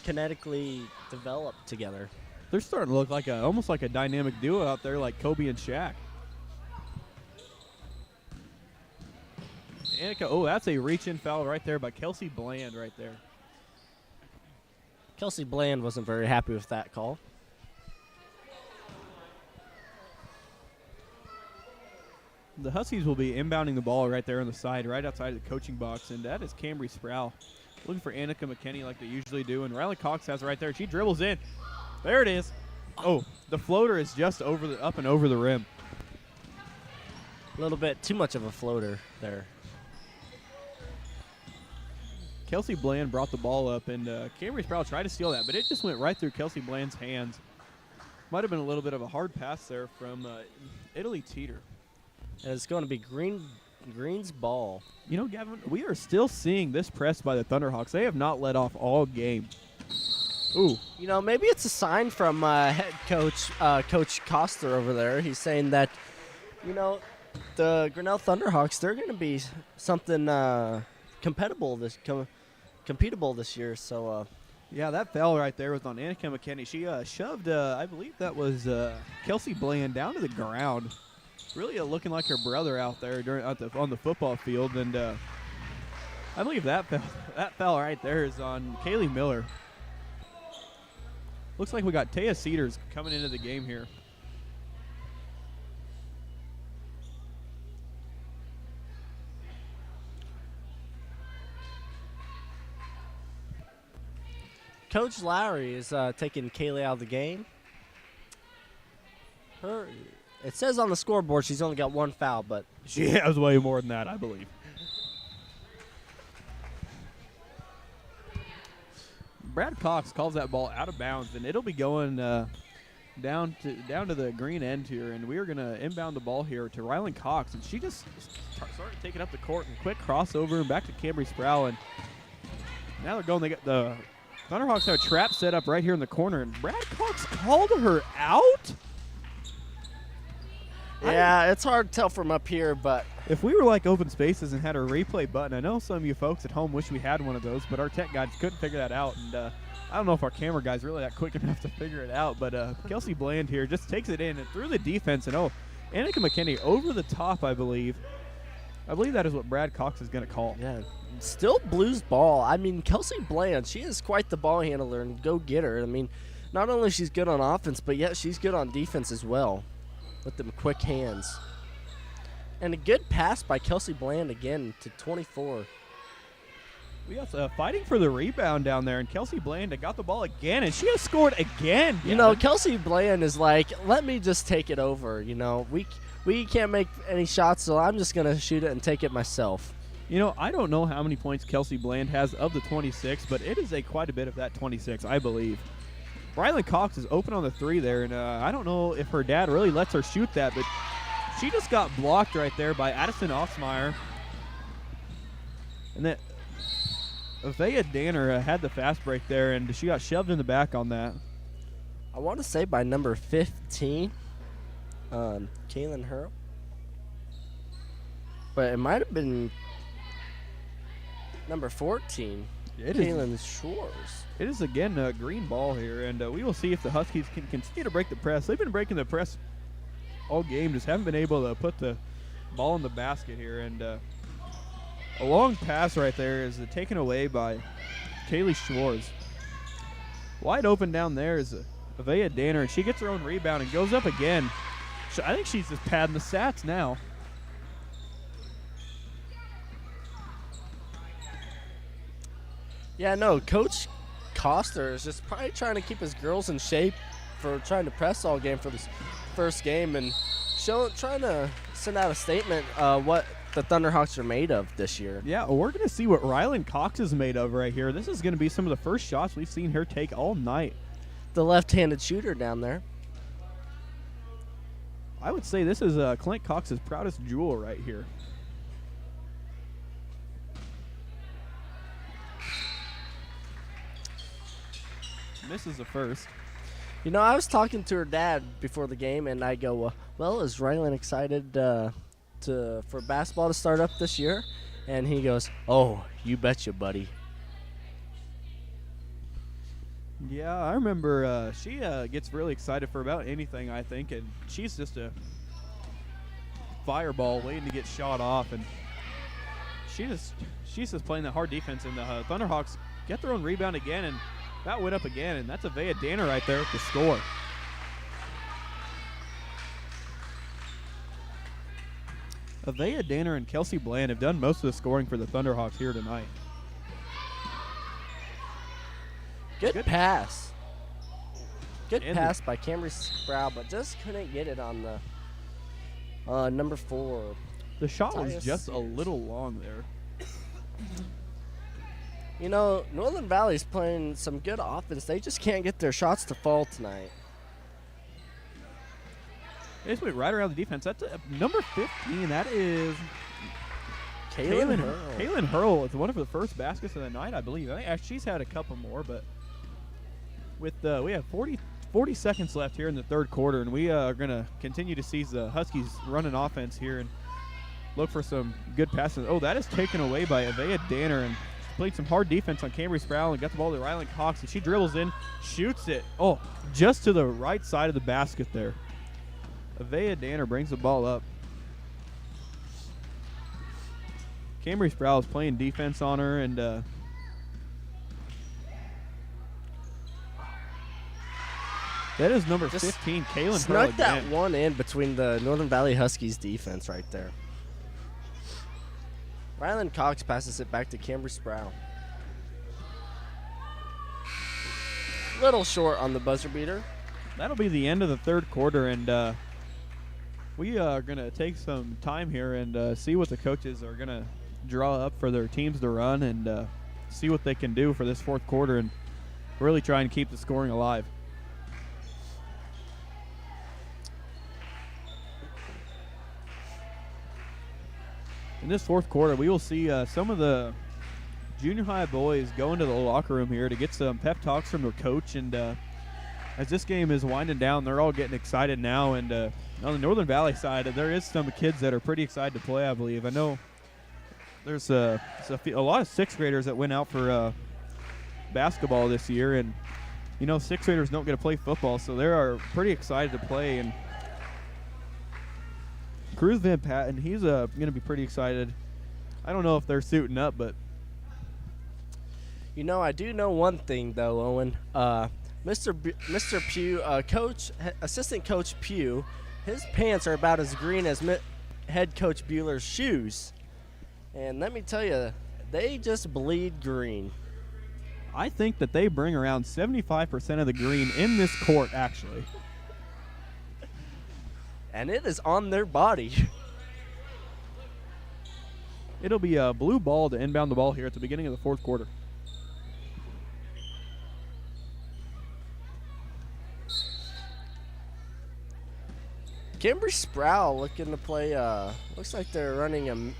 Speaker 1: kinetically developed together.
Speaker 2: They're starting to look like almost like a dynamic duo out there, like Kobe and Shaq. Annika, oh, that's a reach-in foul right there by Kelsey Bland right there.
Speaker 1: Kelsey Bland wasn't very happy with that call.
Speaker 2: The Huskies will be inbounding the ball right there on the side, right outside the coaching box, and that is Cambry Sproul looking for Annika McKinney like they usually do, and Riley Cox has it right there. She dribbles in. There it is. Oh, the floater is just up and over the rim.
Speaker 1: A little bit too much of a floater there.
Speaker 2: Kelsey Bland brought the ball up, and Cambry Sproul tried to steal that, but it just went right through Kelsey Bland's hands. Might have been a little bit of a hard pass there from Italy Teeter.
Speaker 1: And it's going to be Green's ball.
Speaker 2: You know, Gavin, we are still seeing this press by the Thunderhawks. They have not let off all game. Ooh.
Speaker 1: You know, maybe it's a sign from head coach, Coach Coster over there. He's saying that, you know, the Grinnell Thunderhawks, they're going to be something competible this year. So,
Speaker 2: yeah, that foul right there was on Annika McKinney. She shoved, I believe that was Kelsey Bland down to the ground. Really looking like her brother out there on the football field. And I believe that foul right there is on Kaylee Miller. Looks like we got Taya Cedars coming into the game here.
Speaker 1: Coach Lowry is taking Kaylee out of the game. It says on the scoreboard she's only got 1 foul, but
Speaker 2: she has way more than that, I believe. Brad Cox calls that ball out of bounds, and it'll be going down to the green end here, and we are going to inbound the ball here to Rylan Cox, and she just started taking up the court and quick crossover and back to Cambry Sproul, and now they're going. They got the Thunderhawks have a trap set up right here in the corner, and Brad Cox called her out.
Speaker 1: Yeah, it's hard to tell from up here, but
Speaker 2: if we were like Open Spaces and had a replay button, I know some of you folks at home wish we had one of those, but our tech guys couldn't figure that out, and I don't know if our camera guy's really that quick enough to figure it out, but Kelsey Bland here just takes it in and through the defense, and Annika McKinney over the top, I believe. I believe that is what Brad Cox is going to call.
Speaker 1: Yeah, still Blues ball. I mean, Kelsey Bland, she is quite the ball handler and go-getter. I mean, not only she's good on offense, but yet she's good on defense as well with them quick hands. And a good pass by Kelsey Bland again to 24.
Speaker 2: We got fighting for the rebound down there, and Kelsey Bland got the ball again, and she has scored again.
Speaker 1: You know, Kelsey Bland is like, let me just take it over. You know, we can't make any shots, so I'm just going to shoot it and take it myself.
Speaker 2: You know, I don't know how many points Kelsey Bland has of the 26, but it is quite a bit of that 26, I believe. Rylan Cox is open on the 3 there, and I don't know if her dad really lets her shoot that, but she just got blocked right there by Addison Oxmeyer. And then Avea Danner had the fast break there, and she got shoved in the back on that.
Speaker 1: I want to say by number 15, Kaylin Hurl. But it might have been Number 14,
Speaker 2: It is.
Speaker 1: Kaylin Schwartz.
Speaker 2: It is again a green ball here, and we will see if the Huskies can continue to break the press. They've been breaking the press all game, just haven't been able to put the ball in the basket here. And a long pass right there is taken away by Kaylee Schwartz. Wide open down there is Avea Danner, and she gets her own rebound and goes up again. I think she's just padding the stats now.
Speaker 1: Yeah, no, Coach Coster is just probably trying to keep his girls in shape for trying to press all game for this first game and trying to send out a statement what the Thunderhawks are made of this year.
Speaker 2: Yeah, we're going to see what Rylan Cox is made of right here. This is going to be some of the first shots we've seen her take all night.
Speaker 1: The left-handed shooter down there.
Speaker 2: I would say this is Clint Cox's proudest jewel right here. Misses the first.
Speaker 1: You know, I was talking to her dad before the game, and I go, well, is Rylan excited for basketball to start up this year? And he goes, oh, you betcha, buddy.
Speaker 2: Yeah, I remember she gets really excited for about anything, I think, and she's just a fireball waiting to get shot off, and she's just playing that hard defense, and the Thunderhawks get their own rebound again, and that went up again, and that's Avea Danner right there with the score. Avea Danner and Kelsey Bland have done most of the scoring for the Thunderhawks here tonight.
Speaker 1: Good pass. Good pass by Camry Sproul, but just couldn't get it on the number 4.
Speaker 2: The shot was just a little long there.
Speaker 1: You know, Northern Valley's playing some good offense. They just can't get their shots to fall tonight.
Speaker 2: They just went right around the defense. That's number 15. That is
Speaker 1: Kaylin Hurl.
Speaker 2: Kaylin Hurl with one of the first baskets of the night, I believe. I think she's had a couple more, but with we have 40 seconds left here in the third quarter, and we are going to continue to see the Huskies running offense here and look for some good passes. Oh, that is taken away by Avea Danner, and played some hard defense on Camry Sproul and got the ball to Rylan Cox, and she dribbles in, shoots it. Oh, just to the right side of the basket there. Avea Danner brings the ball up. Camry Sproul is playing defense on her, and that is number 15, Kaylin Hurl.
Speaker 1: Snuck that one in between the Northern Valley Huskies defense right there. Rylan Cox passes it back to Camry Sproul. Little short on the buzzer beater.
Speaker 2: That'll be the end of the third quarter, and we are going to take some time here and see what the coaches are going to draw up for their teams to run and see what they can do for this fourth quarter and really try and keep the scoring alive. In this fourth quarter, we will see some of the junior high boys go into the locker room here to get some pep talks from their coach. And as this game is winding down, they're all getting excited now. And on the Northern Valley side, there is some kids that are pretty excited to play, I believe. I know there's a lot of sixth graders that went out for basketball this year. And, you know, sixth graders don't get to play football, so they are pretty excited to play. And Cruz Van Patten, he's going to be pretty excited. I don't know if they're suiting up, but
Speaker 1: you know, I do know one thing though, Owen. Mr. Pugh, Assistant Coach Pugh, his pants are about as green as Head Coach Bueller's shoes, and let me tell you, they just bleed green.
Speaker 2: I think that they bring around 75% of the green in this court, actually.
Speaker 1: And it is on their body.
Speaker 2: It'll be a blue ball to inbound the ball here at the beginning of the fourth quarter.
Speaker 1: Camry Sproul looking to play, looks like they're running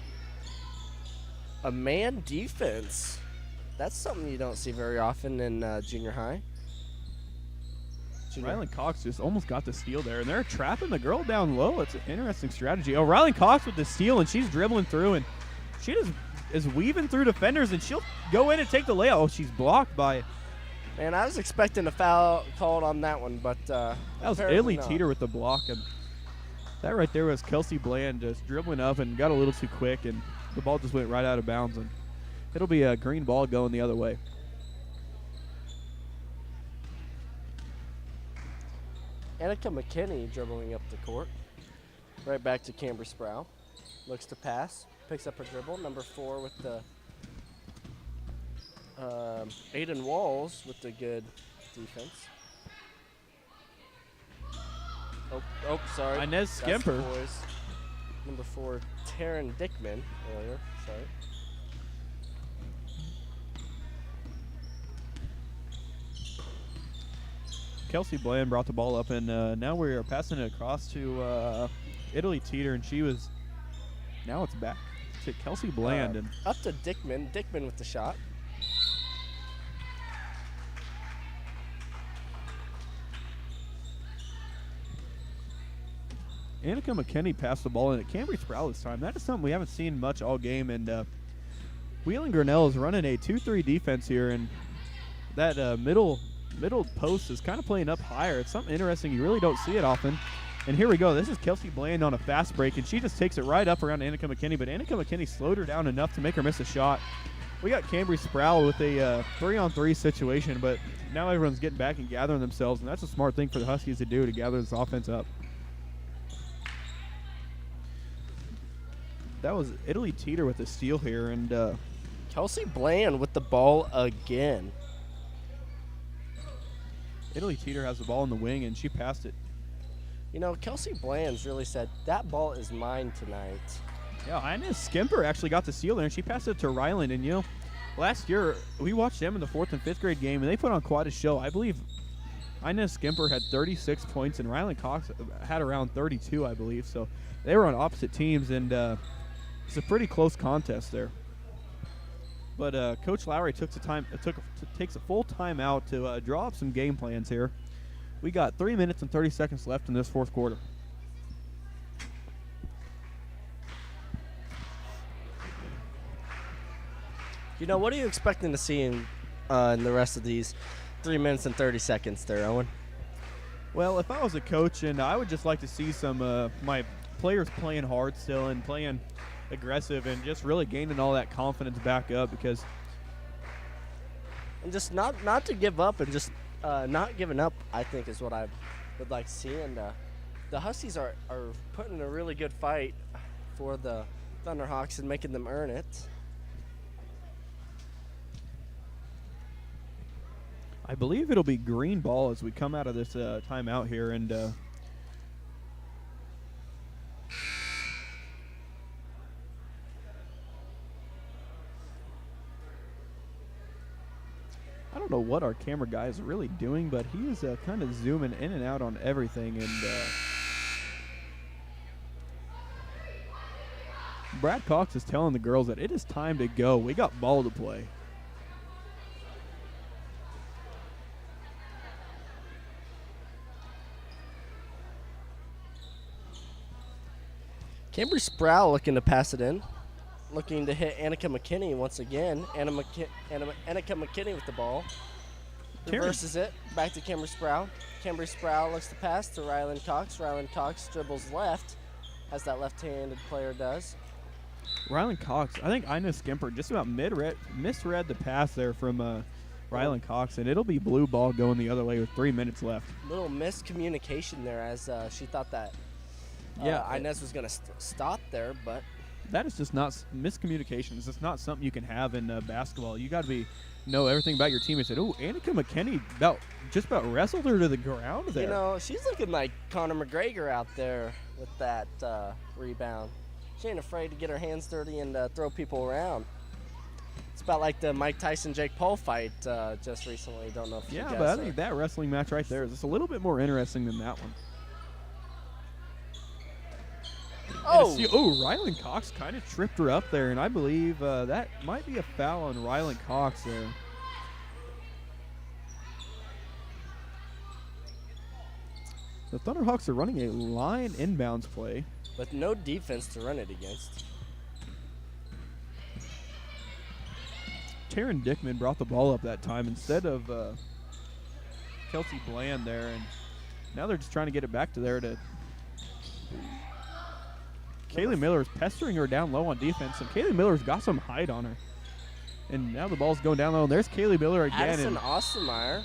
Speaker 1: a man defense. That's something you don't see very often in junior high.
Speaker 2: Rylan Cox just almost got the steal there, and they're trapping the girl down low. It's an interesting strategy. Oh, Rylan Cox with the steal, and she's dribbling through, and she just is weaving through defenders, and she'll go in and take the layup. Oh, she's blocked by.
Speaker 1: Man, I was expecting a foul called on that one, but
Speaker 2: that was Italy Teeter with the block, and that right there was Kelsey Bland just dribbling up and got a little too quick, and the ball just went right out of bounds, and it'll be a green ball going the other way.
Speaker 1: Annika McKinney dribbling up the court. Right back to Camber Sproul. Looks to pass. Picks up her dribble. Number 4 with the Aiden Walls with the good defense. Oh, sorry.
Speaker 2: Inez Skimper.
Speaker 1: Number 4, Taryn Dickman earlier. Sorry.
Speaker 2: Kelsey Bland brought the ball up, and now we are passing it across to Italy Teeter, and now it's back to Kelsey Bland. And
Speaker 1: up to Dickman. Dickman with the shot.
Speaker 2: Annika McKinney passed the ball in at Cambry Sproul this time. That is something we haven't seen much all game, and Wheeling Grinnell is running a 2-3 defense here, and that middle post is kind of playing up higher. It's something interesting. You really don't see it often. And here we go. This is Kelsey Bland on a fast break, and she just takes it right up around Annika McKinney, but Annika McKinney slowed her down enough to make her miss a shot. We got Cambry Sproul with a 3-on-3 situation, but now everyone's getting back and gathering themselves, and that's a smart thing for the Huskies to do, to gather this offense up. That was Italy Teeter with the steal here, and
Speaker 1: Kelsey Bland with the ball again.
Speaker 2: Italy Teeter has the ball in the wing, and she passed it.
Speaker 1: You know, Kelsey Bland's really said, that ball is mine tonight.
Speaker 2: Yeah, Inez Skimper actually got the steal there, and she passed it to Ryland. And, you know, last year we watched them in the 4th and 5th grade game, and they put on quite a show. I believe Inez Skimper had 36 points, and Ryland Cox had around 32, I believe. So they were on opposite teams, and it's a pretty close contest there. But Coach Lowry takes a full timeout to draw up some game plans here. We got 3 minutes and 30 seconds left in this 4th quarter.
Speaker 1: You know, what are you expecting to see in the rest of these 3 minutes and 30 seconds there, Owen?
Speaker 2: Well, if I was a coach, and I would just like to see some my players playing hard still and playing aggressive and just really gaining all that confidence back up, because
Speaker 1: and just not to give up, and just not giving up, I think, is what I would like to see. And the Huskies are putting a really good fight for the Thunderhawks and making them earn it.
Speaker 2: I believe it'll be green ball as we come out of this timeout here, and I don't know what our camera guy is really doing, but he is kind of zooming in and out on everything, and Brad Cox is telling the girls that it is time to go. We got ball to play.
Speaker 1: Cambry Sproul looking to pass it in. Looking to hit Annika McKinney once again. Annika McKinney with the ball. Reverses it. Back to Cambry Sproul. Cambry Sproul looks to pass to Ryland Cox. Ryland Cox dribbles left, as that left-handed player does.
Speaker 2: Ryland Cox, I think Inez Skimper just about misread the pass there from Ryland Cox, and it'll be blue ball going the other way with 3 minutes left.
Speaker 1: Little miscommunication there, as she thought that Inez was going to stop there, but
Speaker 2: that is just not miscommunication. It's just not something you can have in basketball. You got to know everything about your team. And said, "Oh, Annika McKinney just about wrestled her to the ground there."
Speaker 1: You know, she's looking like Conor McGregor out there with that rebound. She ain't afraid to get her hands dirty and throw people around. It's about like the Mike Tyson-Jake Paul fight just recently. Don't know if you guys
Speaker 2: but I think that wrestling match right there is just a little bit more interesting than that one. Ryland Cox kind of tripped her up there, and I believe that might be a foul on Ryland Cox there. The Thunderhawks are running a line inbounds play.
Speaker 1: With no defense to run it against.
Speaker 2: Taryn Dickman brought the ball up that time instead of Kelsey Bland there, and now they're just trying to get it back to there to. Kaylee Miller is pestering her down low on defense, and Kaylee Miller's got some height on her. And now the ball's going down low, and there's Kaylee Miller again.
Speaker 1: Addison Ostermeyer.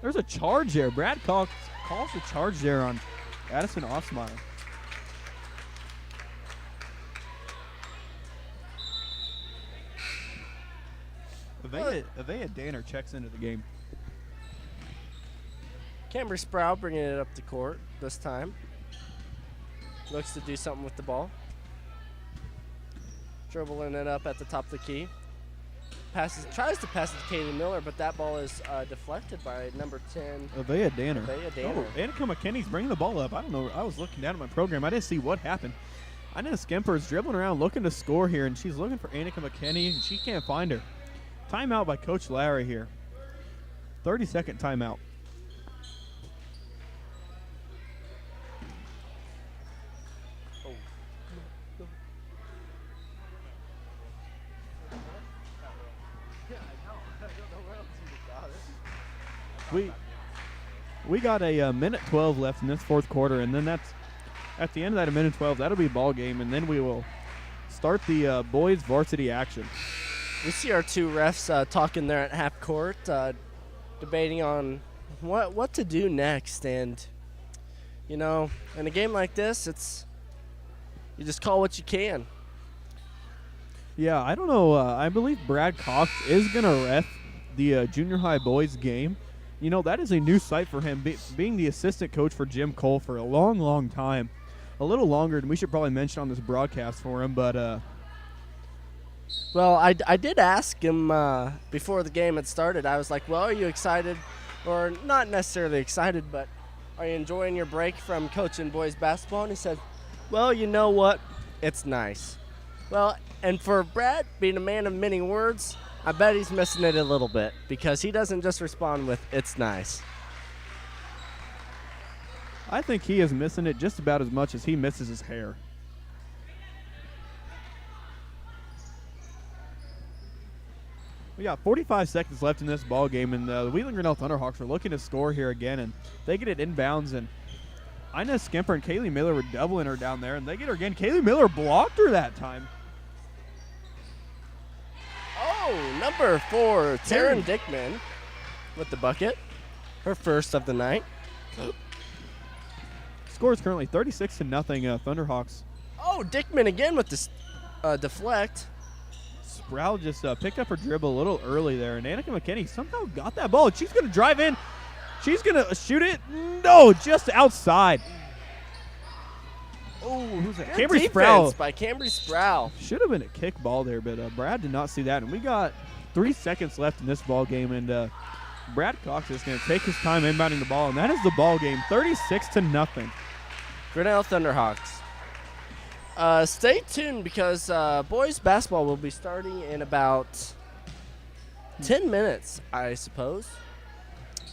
Speaker 2: There's a charge there. Brad Cox calls a charge there on Addison Ostermeyer. Avea Danner checks into the game.
Speaker 1: Cambry Sproul bringing it up the court this time. Looks to do something with the ball. Dribbling it up at the top of the key. Tries to pass it to Kaylee Miller, but that ball is deflected by number 10.
Speaker 2: Avea Danner.
Speaker 1: Avea Danner.
Speaker 2: Oh, Annika McKinney's bringing the ball up. I don't know. I was looking down at my program. I didn't see what happened. I know Skimper is dribbling around looking to score here, and she's looking for Annika McKinney, and she can't find her. Timeout by Coach Larry here. 30-second timeout. We got a minute 12 left in this fourth quarter, and then that's at the end of that, a minute 12, that'll be a ball game, and then we will start the boys varsity action.
Speaker 1: We see our two refs talking there at half court, debating on what to do next. And, you know, in a game like this, you just call what you can.
Speaker 2: Yeah, I don't know. I believe Brad Cox is going to ref the junior high boys game. You know, that is a new sight for him, being the assistant coach for Jim Cole for a long, long time. A little longer than we should probably mention on this broadcast for him, but
Speaker 1: well, I did ask him before the game had started. I was like, well, are you excited? Or not necessarily excited, but are you enjoying your break from coaching boys basketball? And he said, well, you know what? It's nice. Well, and for Brad, being a man of many words, I bet he's missing it a little bit because he doesn't just respond with, it's nice.
Speaker 2: I think he is missing it just about as much as he misses his hair. We got 45 seconds left in this ball game, and the Wheeling Grinnell Thunderhawks are looking to score here again, and they get it inbounds, and Inez Skimper and Kaylee Miller were doubling her down there, and they get her again. Kaylee Miller blocked her that time.
Speaker 1: Oh, number 4, Taryn Dickman with the bucket. Her first of the night.
Speaker 2: Score is currently 36-0, Thunderhawks.
Speaker 1: Oh, Dickman again with this deflect.
Speaker 2: Sproul just picked up her dribble a little early there, and Annika McKinney somehow got that ball. She's going to drive in. She's going to shoot it. No, just outside. Oh, who's that?
Speaker 1: Good
Speaker 2: Cambry Sproul.
Speaker 1: by Cambry Sproul.
Speaker 2: Should have been a kick ball there, but Brad did not see that. And we got 3 seconds left in this ball game, and Brad Cox is going to take his time inbounding the ball, and that is the ball game, 36-0.
Speaker 1: Grinnell Thunderhawks. Stay tuned because boys basketball will be starting in about 10 minutes, I suppose.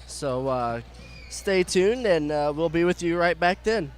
Speaker 1: So stay tuned, and we'll be with you right back then.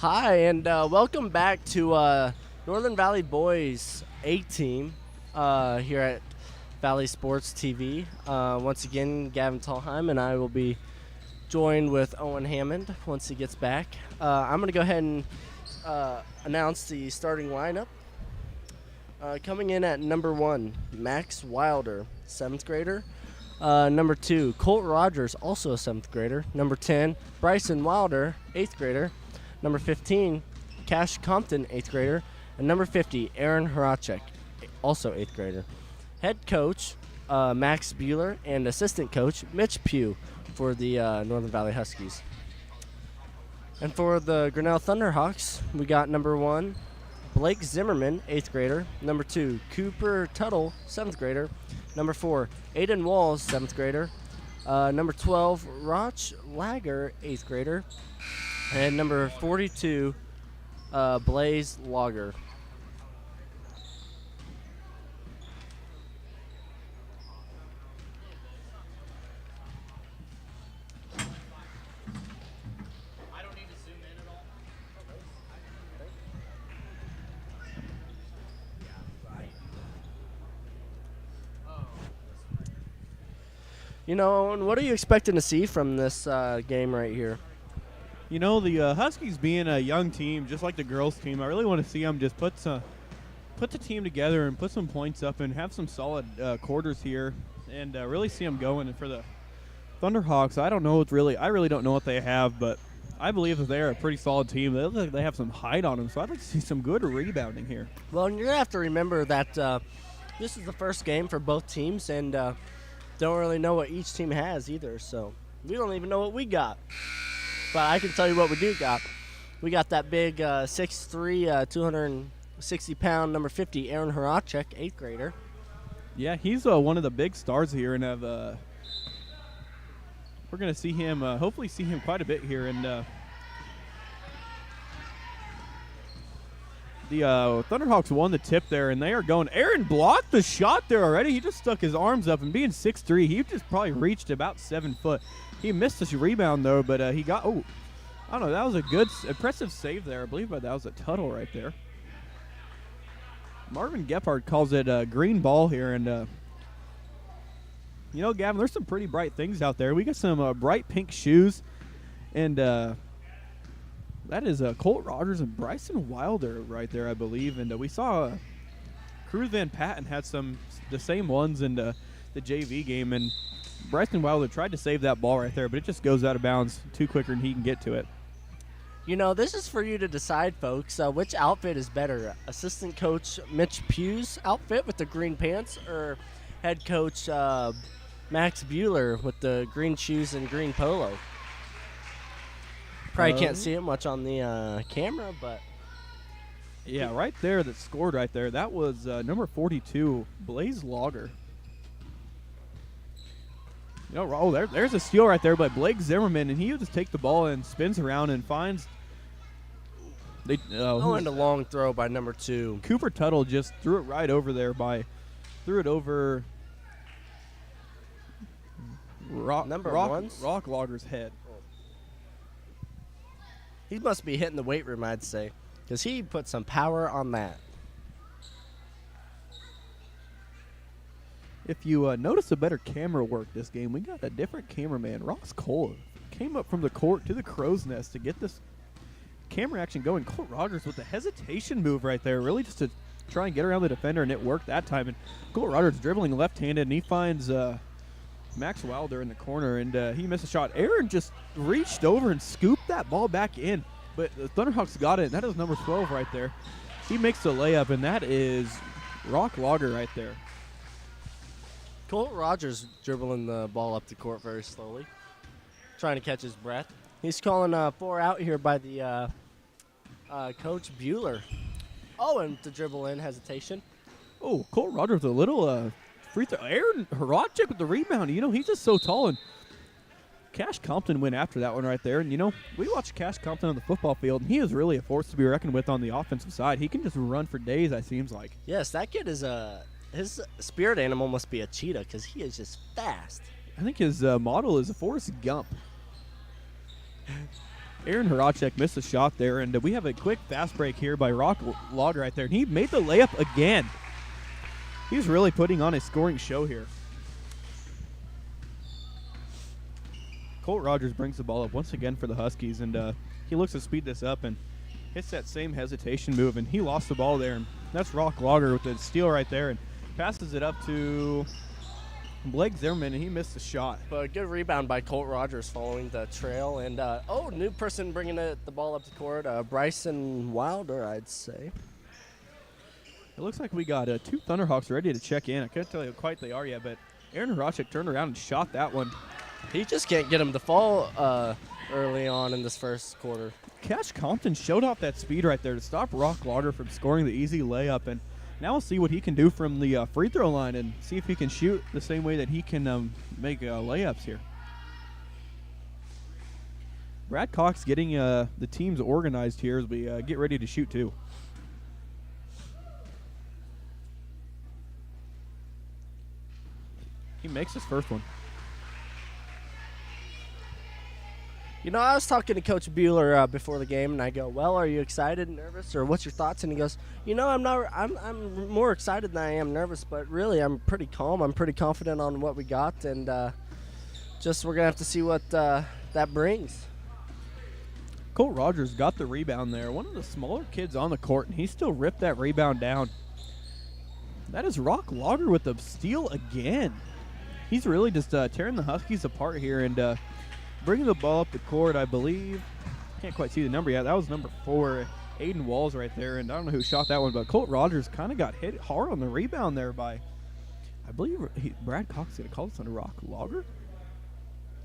Speaker 1: Hi, and welcome back to Northern Valley Boys A Team here at Valley Sports TV. Once again, Gavin Tallheim and I will be joined with Owen Hammond once he gets back. I'm going to go ahead and announce the starting lineup. Coming in at number 1, Max Wilder, 7th grader. Number 2, Colt Rogers, also a 7th grader. Number 10, Bryson Wilder, 8th grader. Number 15, Cash Compton, 8th grader. And number 50, Aaron Horacek, also 8th grader. Head coach, Max Bueller, and assistant coach, Mitch Pugh, for the Northern Valley Huskies. And for the Grinnell Thunderhawks, we got number 1, Blake Zimmerman, 8th grader. Number 2, Cooper Tuttle, 7th grader. Number 4, Aiden Walls, 7th grader. Number 12, Roch Lager, 8th grader. And number 42, Blaze Lager. You know, and what are you expecting to see from this game right here?
Speaker 2: You know, the Huskies being a young team, just like the girls' team, I really want to see them just put the team together and put some points up and have some solid quarters here and really see them going. And for the Thunderhawks, I really don't know what they have, but I believe that they're a pretty solid team. They look like they have some height on them, so I'd like to see some good rebounding here.
Speaker 1: Well, and you're going to have to remember that this is the first game for both teams, and don't really know what each team has either, so we don't even know what we got. But I can tell you what we do got. We got that big 6'3", 260-pound number 50, Aaron Horacek, 8th grader.
Speaker 2: Yeah, he's one of the big stars here, and we're going to see him, hopefully see him quite a bit here. And the Thunderhawks won the tip there, and they are going. Aaron blocked the shot there already. He just stuck his arms up, and being 6'3", he just probably reached about 7 foot. He missed his rebound, though, but he got, I don't know, that was a good, impressive save there. I believe that was a Tuttle right there. Marvin Gephardt calls it a green ball here, and, you know, Gavin, there's some pretty bright things out there. We got some bright pink shoes, and that is Colt Rogers and Bryson Wilder right there, I believe. And we saw Cruz Van Patten had the same ones in the JV game, and Bryson Wilder tried to save that ball right there, but it just goes out of bounds too quicker than he can get to it.
Speaker 1: You know, this is for you to decide, folks, which outfit is better, assistant coach Mitch Pugh's outfit with the green pants or head coach Max Bueller with the green shoes and green polo? Probably can't see it much on the camera, but...
Speaker 2: Yeah, right there that scored right there. That was number 42, Blaze Lager. You know, there's a steal right there by Blake Zimmerman, and he'll just take the ball and spins around and finds... and
Speaker 1: a long throw by number 2.
Speaker 2: Cooper Tuttle just threw it right over there over Rock Lager's head.
Speaker 1: He must be hitting the weight room, I'd say, because he put some power on that.
Speaker 2: If you notice a better camera work this game, we got a different cameraman. Ross Cole came up from the court to the crow's nest to get this camera action going. Colt Rogers with the hesitation move right there, really just to try and get around the defender, and it worked that time. And Colt Rogers dribbling left-handed, and he finds Max Wilder in the corner, and he missed a shot. Aaron just reached over and scooped that ball back in, but the Thunderhawks got it, and that is number 12 right there. He makes the layup, and that is Rock Lager right there.
Speaker 1: Colt Rogers dribbling the ball up the court very slowly, trying to catch his breath. He's calling 4 out here by the coach Bueller. Oh, and to dribble in, hesitation.
Speaker 2: Oh, Colt Rogers with a little free throw. Aaron Horacek with the rebound. You know, he's just so tall. And Cash Compton went after that one right there. And, you know, we watched Cash Compton on the football field, and he is really a force to be reckoned with on the offensive side. He can just run for days, it seems like.
Speaker 1: Yes, that kid is his spirit animal must be a cheetah because he is just fast.
Speaker 2: I think his model is a Forrest Gump. Aaron Horacek missed a shot there, and we have a quick fast break here by Rock Logger right there, and he made the layup again. He's really putting on a scoring show here. Colt Rogers brings the ball up once again for the Huskies, and he looks to speed this up and hits that same hesitation move, and he lost the ball there. And that's Rock Logger with the steal right there and passes it up to Blake Zimmerman, and he missed the shot.
Speaker 1: But a good rebound by Colt Rogers following the trail. And, new person bringing the ball up the court, Bryson Wilder, I'd say.
Speaker 2: It looks like we got two Thunderhawks ready to check in. I can't tell you how quite they are yet, but Aaron Horacek turned around and shot that one.
Speaker 1: He just can't get him to fall early on in this first quarter.
Speaker 2: Cash Compton showed off that speed right there to stop Rock Logger from scoring the easy layup, and now we'll see what he can do from the free throw line and see if he can shoot the same way that he can make layups here. Brad Cox getting the teams organized here as we get ready to shoot too. He makes his first one.
Speaker 1: You know, I was talking to Coach Bueller before the game, and I go, "Well, are you excited, nervous, or what's your thoughts?" And he goes, "You know, I'm more excited than I am nervous, but really, I'm pretty calm. I'm pretty confident on what we got, and just we're gonna have to see what that brings."
Speaker 2: Colt Rogers got the rebound there. One of the smaller kids on the court, and he still ripped that rebound down. That is Rock Logger with the steal again. He's really just tearing the Huskies apart here and bringing the ball up the court, I believe. Can't quite see the number yet. That was number 4, Aiden Walls right there. And I don't know who shot that one, but Colt Rogers kind of got hit hard on the rebound there by, I believe, Brad Cox going to call this on a Rock Logger?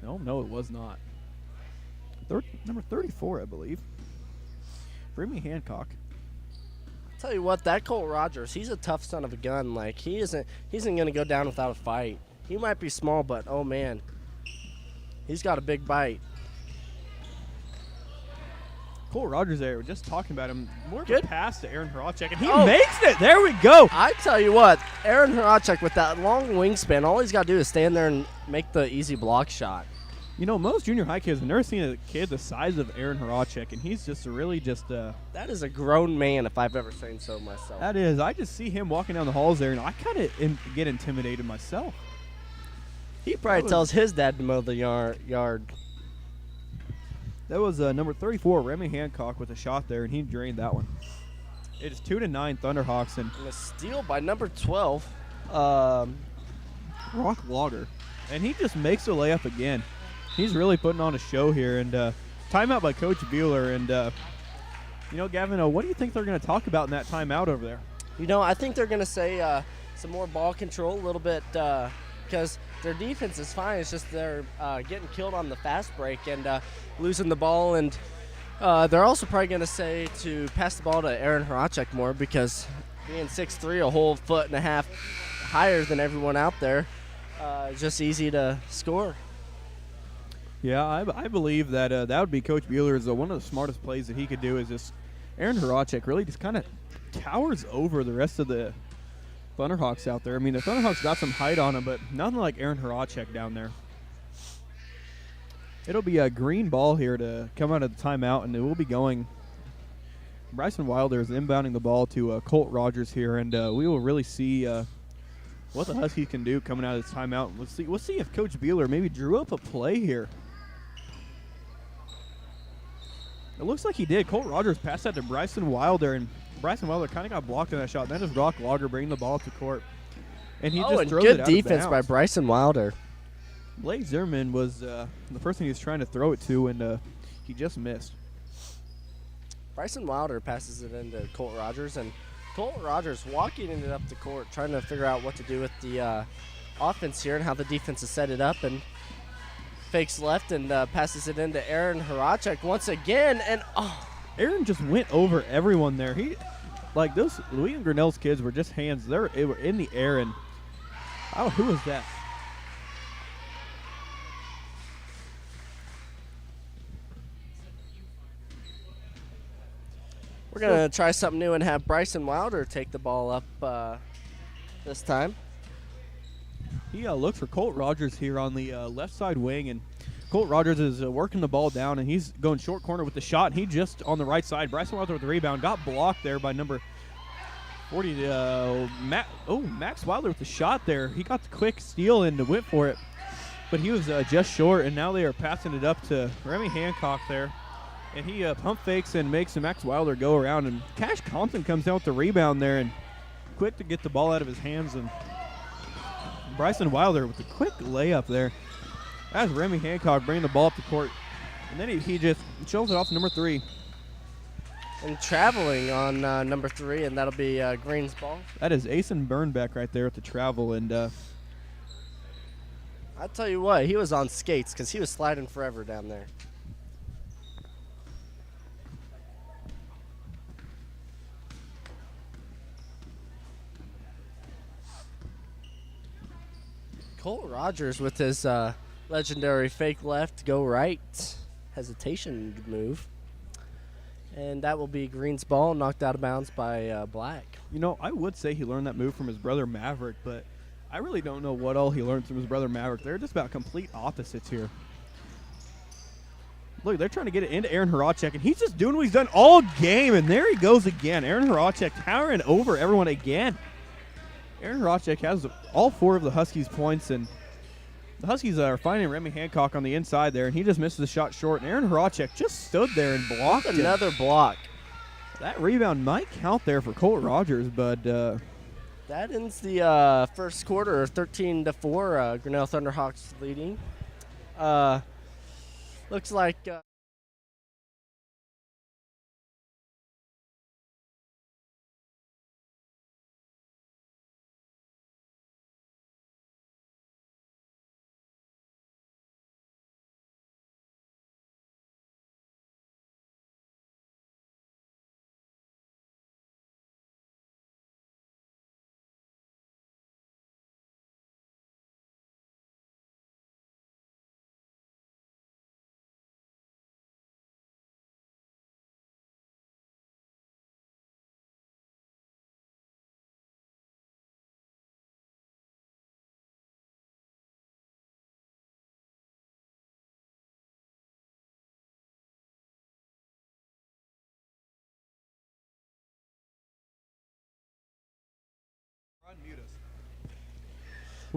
Speaker 2: No, it was not. Number 34, I believe. Remy Hancock.
Speaker 1: Tell you what, that Colt Rogers, he's a tough son of a gun. Like, he isn't going to go down without a fight. He might be small, but, oh, man. He's got a big bite.
Speaker 2: Colt Rogers there, we're just talking about him. More of
Speaker 1: Good
Speaker 2: a pass to Aaron Horacek, and he makes it. There we go.
Speaker 1: I tell you what, Aaron Horacek with that long wingspan, all he's got to do is stand there and make the easy block shot.
Speaker 2: You know, most junior high kids have never seen a kid the size of Aaron Horacek, and he's just really just
Speaker 1: that is a grown man, if I've ever seen so myself.
Speaker 2: That is. I just see him walking down the halls there, and I kind of get intimidated myself.
Speaker 1: He probably tells his dad to mow the yard.
Speaker 2: That was number 34, Remy Hancock, with a shot there, and he drained that one. It is 2-9 Thunderhawks, and
Speaker 1: a steal by number 12,
Speaker 2: Rock Logger, and he just makes a layup again. He's really putting on a show here, and timeout by Coach Bueller. And Gavin, what do you think they're going to talk about in that timeout over there?
Speaker 1: You know, I think they're going to say some more ball control a little bit. Because their defense is fine. It's just they're getting killed on the fast break and losing the ball. And they're also probably going to say to pass the ball to Aaron Horacek more because being 6'3", a whole foot and a half higher than everyone out there, it's just easy to score.
Speaker 2: Yeah, I believe that that would be Coach Bueller's one of the smartest plays that he could do is just Aaron Horacek really just kind of towers over the rest of the Thunderhawks out there. I mean, the Thunderhawks got some height on him, but nothing like Aaron Horacek down there. It'll be a green ball here to come out of the timeout, and it will be going. Bryson Wilder is inbounding the ball to Colt Rogers here, and we will really see what the Huskies can do coming out of this timeout. We'll see if Coach Bueller maybe drew up a play here. It looks like he did. Colt Rogers passed that to Bryson Wilder, and Bryson Wilder kind of got blocked on that shot. Then just Rock Logger bringing the ball up to court. And he just throws it out of bounds.
Speaker 1: Good defense by Bryson Wilder.
Speaker 2: Blake Zimmerman was the person he was trying to throw it to, and he just missed.
Speaker 1: Bryson Wilder passes it into Colt Rogers, and Colt Rogers walking it up the court, trying to figure out what to do with the offense here and how the defense has set it up, and fakes left and passes it into Aaron Horacek once again, and
Speaker 2: Aaron just went over everyone there. Those Louis and Grinnell's kids were just hands. They were in the air, and who was that?
Speaker 1: We're going to try something new and have Bryson Wilder take the ball up this time.
Speaker 2: He looks for Colt Rogers here on the left side wing, and Colt Rogers is working the ball down, and he's going short corner with the shot. And he just on the right side. Bryson Wilder with the rebound. Got blocked there by number 40. Max Wilder with the shot there. He got the quick steal and went for it. But he was just short, and now they are passing it up to Remy Hancock there. And he pump fakes and makes Max Wilder go around. And Cash Compton comes down with the rebound there and quick to get the ball out of his hands. And Bryson Wilder with the quick layup there. That's Remy Hancock bringing the ball up the court. And then he just shows it off to number 3.
Speaker 1: And traveling on number 3, and that'll be Green's ball.
Speaker 2: That is Asen Burnbeck right there at the travel. And
Speaker 1: I tell you what, he was on skates because he was sliding forever down there. Colt Rogers with his legendary fake left, go right, hesitation move. And that will be Green's ball, knocked out of bounds by Black.
Speaker 2: You know, I would say he learned that move from his brother Maverick, but I really don't know what all he learned from his brother Maverick. They're just about complete opposites here. Look, they're trying to get it into Aaron Horacek, and he's just doing what he's done all game, and there he goes again. Aaron Horacek towering over everyone again. Aaron Horacek has all 4 of the Huskies' points, and the Huskies are finding Remy Hancock on the inside there, and he just misses the shot short, and Aaron Horacek just stood there and blocked him.
Speaker 1: Another block.
Speaker 2: That rebound might count there for Colt Rogers, but
Speaker 1: that ends the first quarter, 13-4. Grinnell Thunderhawks leading. Looks like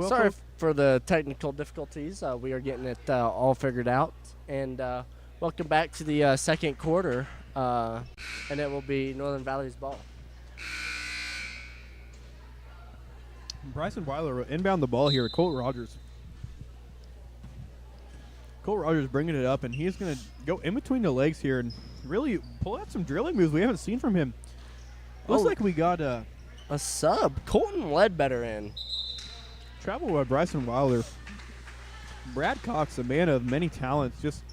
Speaker 1: sorry for the technical difficulties. We are getting it all figured out. And welcome back to the second quarter. And it will be Northern Valley's ball.
Speaker 2: Bryson Wilder inbound the ball here with Colt Rogers. Colt Rogers bringing it up, and he's going to go in between the legs here and really pull out some drilling moves we haven't seen from him. Looks like we got a
Speaker 1: sub. Colton Ledbetter in.
Speaker 2: Travel by Bryson Wilder. Brad Cox, a man of many talents, just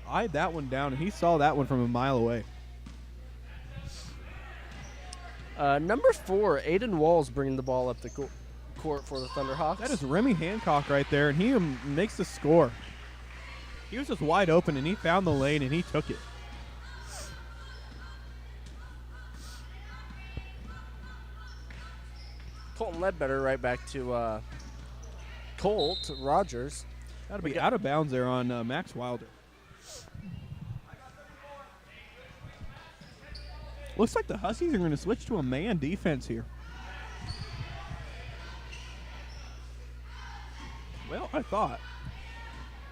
Speaker 2: eyed that one down, and he saw that one from a mile away.
Speaker 1: Number 4, Aiden Walls bringing the ball up the court for the Thunderhawks.
Speaker 2: That is Remy Hancock right there, and he makes the score. He was just wide open, and he found the lane, and he took it.
Speaker 1: Colton Ledbetter right back to Colt Rogers.
Speaker 2: That'll be out of bounds there on Max Wilder. Looks like the Huskies are going to switch to a man defense here. Well, I thought.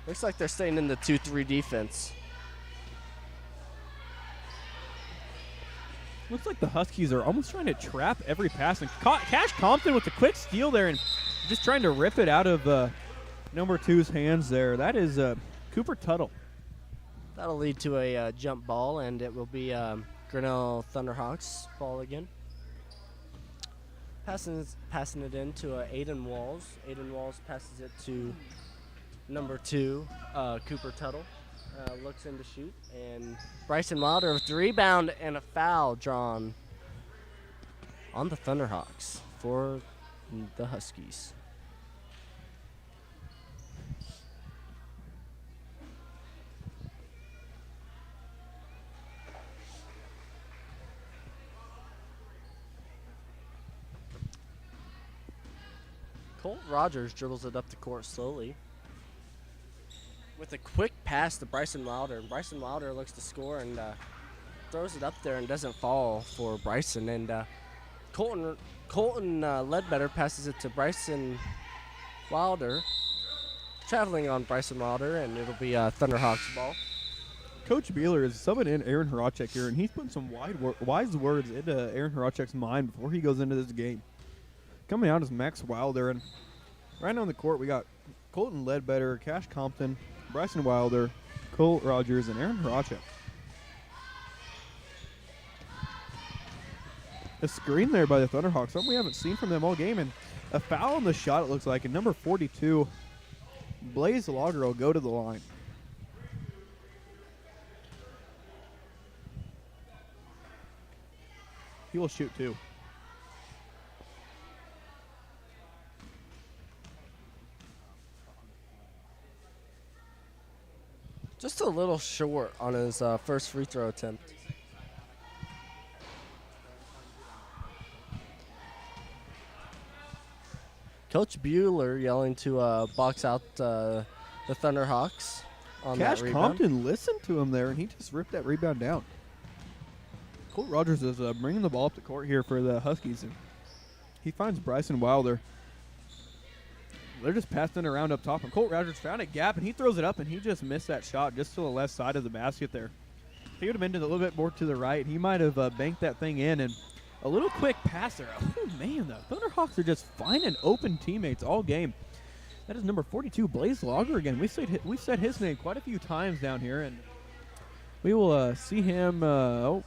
Speaker 1: Looks like they're staying in the 2-3 defense.
Speaker 2: Looks like the Huskies are almost trying to trap every pass. And Cash Compton with a quick steal there and just trying to rip it out of number 2's hands there. That is Cooper Tuttle.
Speaker 1: That'll lead to a jump ball, and it will be Grinnell Thunderhawks ball again. Passing it in to Aiden Walls. Aiden Walls passes it to number 2, Cooper Tuttle. Looks in to shoot, and Bryson Wilder with the rebound and a foul drawn on the Thunderhawks for the Huskies. Colt Rogers dribbles it up the court slowly. with a quick pass to Bryson Wilder. And Bryson Wilder looks to score and throws it up there and doesn't fall for Bryson. And Colton Ledbetter passes it to Bryson Wilder, traveling on Bryson Wilder, and it'll be Thunderhawks ball.
Speaker 2: Coach Beeler is subbing in Aaron Horacek here, and he's putting some wise words into Aaron Horacek's mind before he goes into this game. Coming out is Max Wilder, and right now on the court we got Colton Ledbetter, Cash Compton, Bryson Wilder, Colt Rogers, and Aaron Horacek. A screen there by the Thunderhawks, something we haven't seen from them all game, and a foul on the shot it looks like, and number 42, Blaze Lager will go to the line. He will shoot too.
Speaker 1: Just a little short on his first free throw attempt. Coach Bueller yelling to box out the Thunderhawks on
Speaker 2: Cash
Speaker 1: that rebound.
Speaker 2: Compton listened to him there, and he just ripped that rebound down. Colt Rogers is bringing the ball up the court here for the Huskies, and he finds Bryson Wilder. They're just passing it around up top, and Colt Rogers found a gap, and he throws it up, and he just missed that shot just to the left side of the basket there. If he would have been a little bit more to the right, he might have banked that thing in, and a little quick pass there. Oh, man, the Thunderhawks are just finding open teammates all game. That is number 42, Blaze Lager again. We've said his name quite a few times down here, and we will see him. The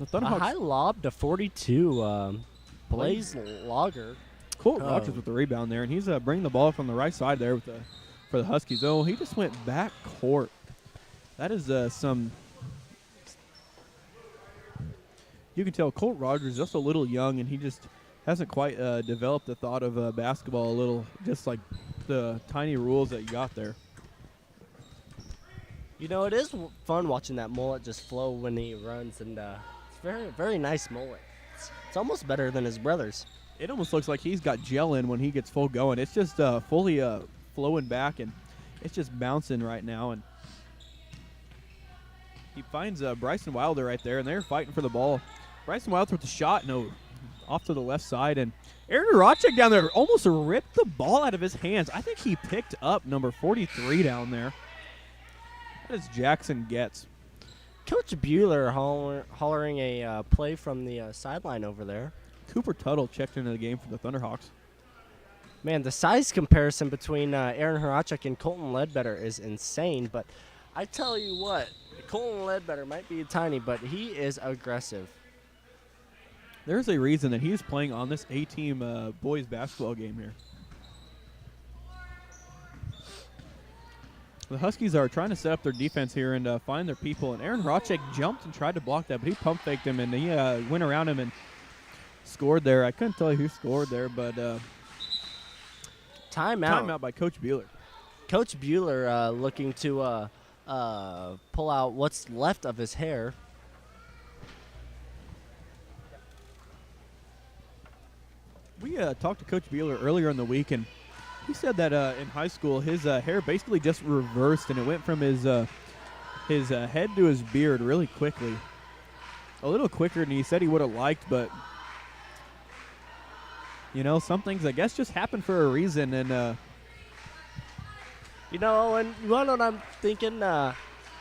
Speaker 1: A
Speaker 2: Thunderhawks.
Speaker 1: high lob to 42, Blaze Lager.
Speaker 2: Colt Rogers with the rebound there, and he's bringing the ball from the right side there with for the Huskies. Oh, he just went back court. That is some. You can tell Colt Rogers is just a little young, and he just hasn't quite developed the thought of basketball a little, just like the tiny rules that you got there.
Speaker 1: You know, it is fun watching that mullet just flow when he runs, and it's very, very nice mullet. It's almost better than his brother's.
Speaker 2: It almost looks like he's got gel in when he gets full going. It's just fully flowing back, and it's just bouncing right now. And he finds Bryson Wilder right there, and they're fighting for the ball. Bryson Wilder with the shot, off to the left side, and Aaron Horacek down there almost ripped the ball out of his hands. I think he picked up number 43 down there. That is Jackson Getz.
Speaker 1: Coach Bueller hollering a play from the sideline over there.
Speaker 2: Cooper Tuttle checked into the game for the Thunderhawks.
Speaker 1: Man, the size comparison between Aaron Horacek and Colton Ledbetter is insane, but I tell you what, Colton Ledbetter might be tiny, but he is aggressive.
Speaker 2: There's a reason that he's playing on this A-team boys basketball game here. The Huskies are trying to set up their defense here and find their people, and Aaron Horacek jumped and tried to block that, but he pump faked him, and he went around him and scored there. I couldn't tell you who scored there, but timeout by Coach Bueller.
Speaker 1: Coach Bueller looking to pull out what's left of his hair.
Speaker 2: We talked to Coach Bueller earlier in the week, and he said that in high school his hair basically just reversed, and it went from his head to his beard really quickly. A little quicker than he said he would have liked, but some things I guess just happen for a reason. And
Speaker 1: and you want to know what I'm thinking?